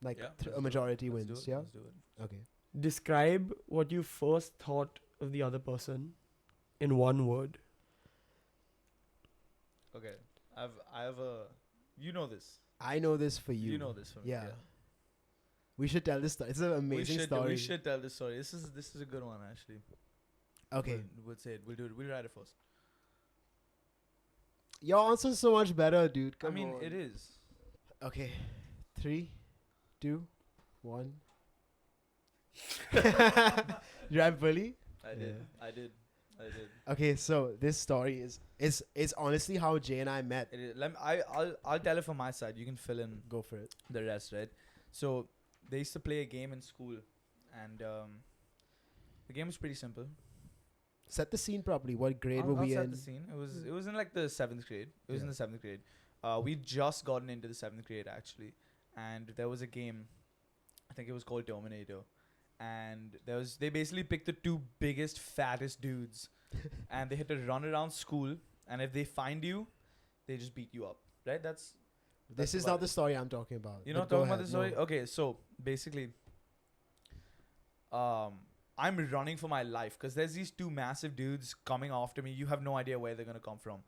like Yeah, a majority Let's wins. do it, Yeah. let's do it. Okay. describe what you first thought of the other person in one word. Okay. I have a. You know this. I know this for you. You know this for me. Yeah. We should tell this story. It's an amazing story. We should tell this story. This is a good one actually. Okay. We'll say it. We'll do it. We'll write it first. Your answer's so much better, dude. Come I mean, on. it is. Okay. 3, 2, 1. You right, Bully? I did. Okay, so this story is honestly how Jay and I met. It is. I'll tell it from my side. You can fill in Go for it. the rest, right? So they used to play a game in school, and the game was pretty simple. Set the scene properly. What grade were I'll we set in? the scene. It was in like the 7th grade. It was in Yeah. the 7th grade. We'd just gotten into the 7th grade actually, and there was a game. I think it was called Terminator, and they basically picked the 2 biggest, fattest dudes, and they had to run around school. And if they find you, they just beat you up. Right? That's This That's is about not the it. story I'm talking about. You're but not go talking about ahead. the story? No. Okay, so basically, I'm running for my life because there's these two massive dudes coming after me. You have no idea where they're gonna come from.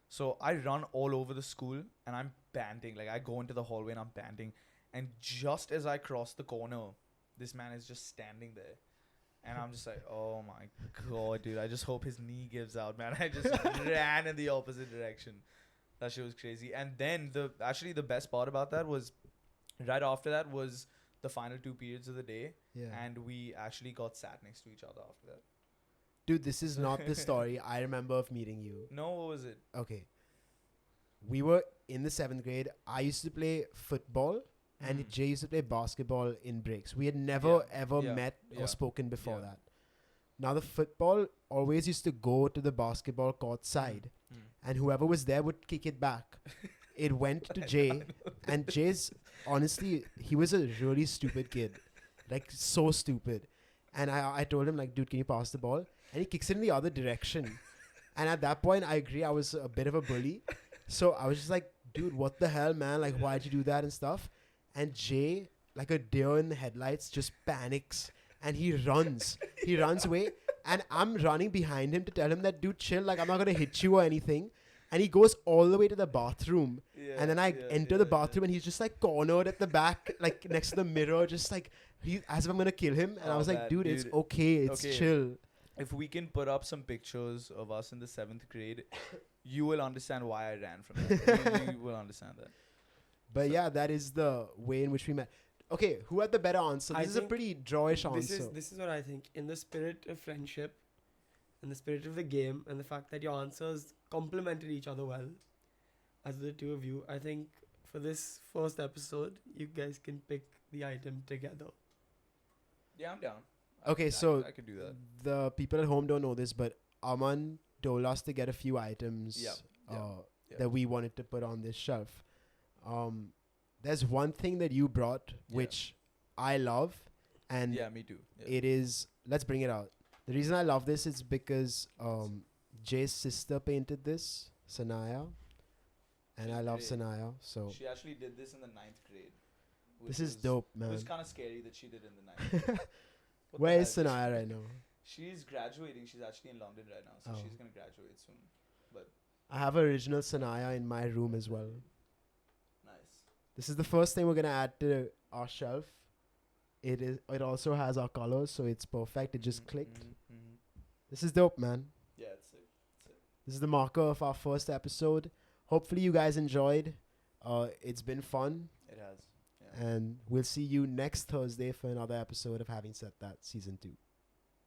So I run all over the school and I'm panting. Like I go into the hallway and I'm panting. And just as I cross the corner, this man is just standing there. And I'm just like, oh my god, dude. I just hope his knee gives out, man. I just ran in the opposite direction. That shit was crazy. And then the best part about that was right after that was the final 2 periods of the day. Yeah. And we actually got sat next to each other after that. Dude, this is not the story I remember of meeting you. No, what was it? Okay. We were in the 7th grade. I used to play football and Jay used to play basketball in breaks. We had never ever met or spoken before that. Now the football always used to go to the basketball court side and whoever was there would kick it back. It went to Jay and Jay's, honestly, he was a really stupid kid. Like so stupid. And I told him like, dude, can you pass the ball? And he kicks it in the other direction. And at that point, I agree, I was a bit of a bully. So I was just like, dude, what the hell, man? Like, why'd you do that and stuff? And Jay, like a deer in the headlights, just panics. And he runs. He runs away. And I'm running behind him to tell him that, dude, chill. Like, I'm not going to hit you or anything. And he goes all the way to the bathroom. And then I enter the bathroom and he's just like cornered at the back, like next to the mirror, just like, as if I'm going to kill him. And I was like, dude, it's okay. It's chill. If we can put up some pictures of us in the 7th grade, you will understand why I ran from that. you will understand that. But So- yeah, that is the way in which we met. Okay, who had the better answer? I This is a think pretty drawish answer. This is what I think. In the spirit of friendship, in the spirit of the game, and the fact that your answers complemented each other well, as the two of you, I think for this first episode, you guys can pick the item together. Yeah, I'm down. Okay, so I could do that. the people at home don't know this, but Aman told us to get a few items Yeah. that we wanted to put on this shelf. There's one thing that you brought, which I love, and Yeah, me too. Yeah. it is, let's bring it out. The reason I love this is because Jay's sister painted this, Sanaya, and She's I love great. Sanaya, so She actually did this in the 9th grade. this is dope, It man. was kind of scary that she did in the 9th grade. What the Where is hell? Sanaya right now? She's graduating. She's actually in London right now, so Oh. she's gonna graduate soon. I have original Sanaya in my room as well. Nice. This is the first thing we're gonna add to our shelf. It also has our colors, so it's perfect. It just clicked. This is dope, man. Yeah, it's sick. This is the marker of our first episode. Hopefully you guys enjoyed. It's been fun, It has. Yeah. and we'll see you next Thursday for another episode of Having Said That Season 2.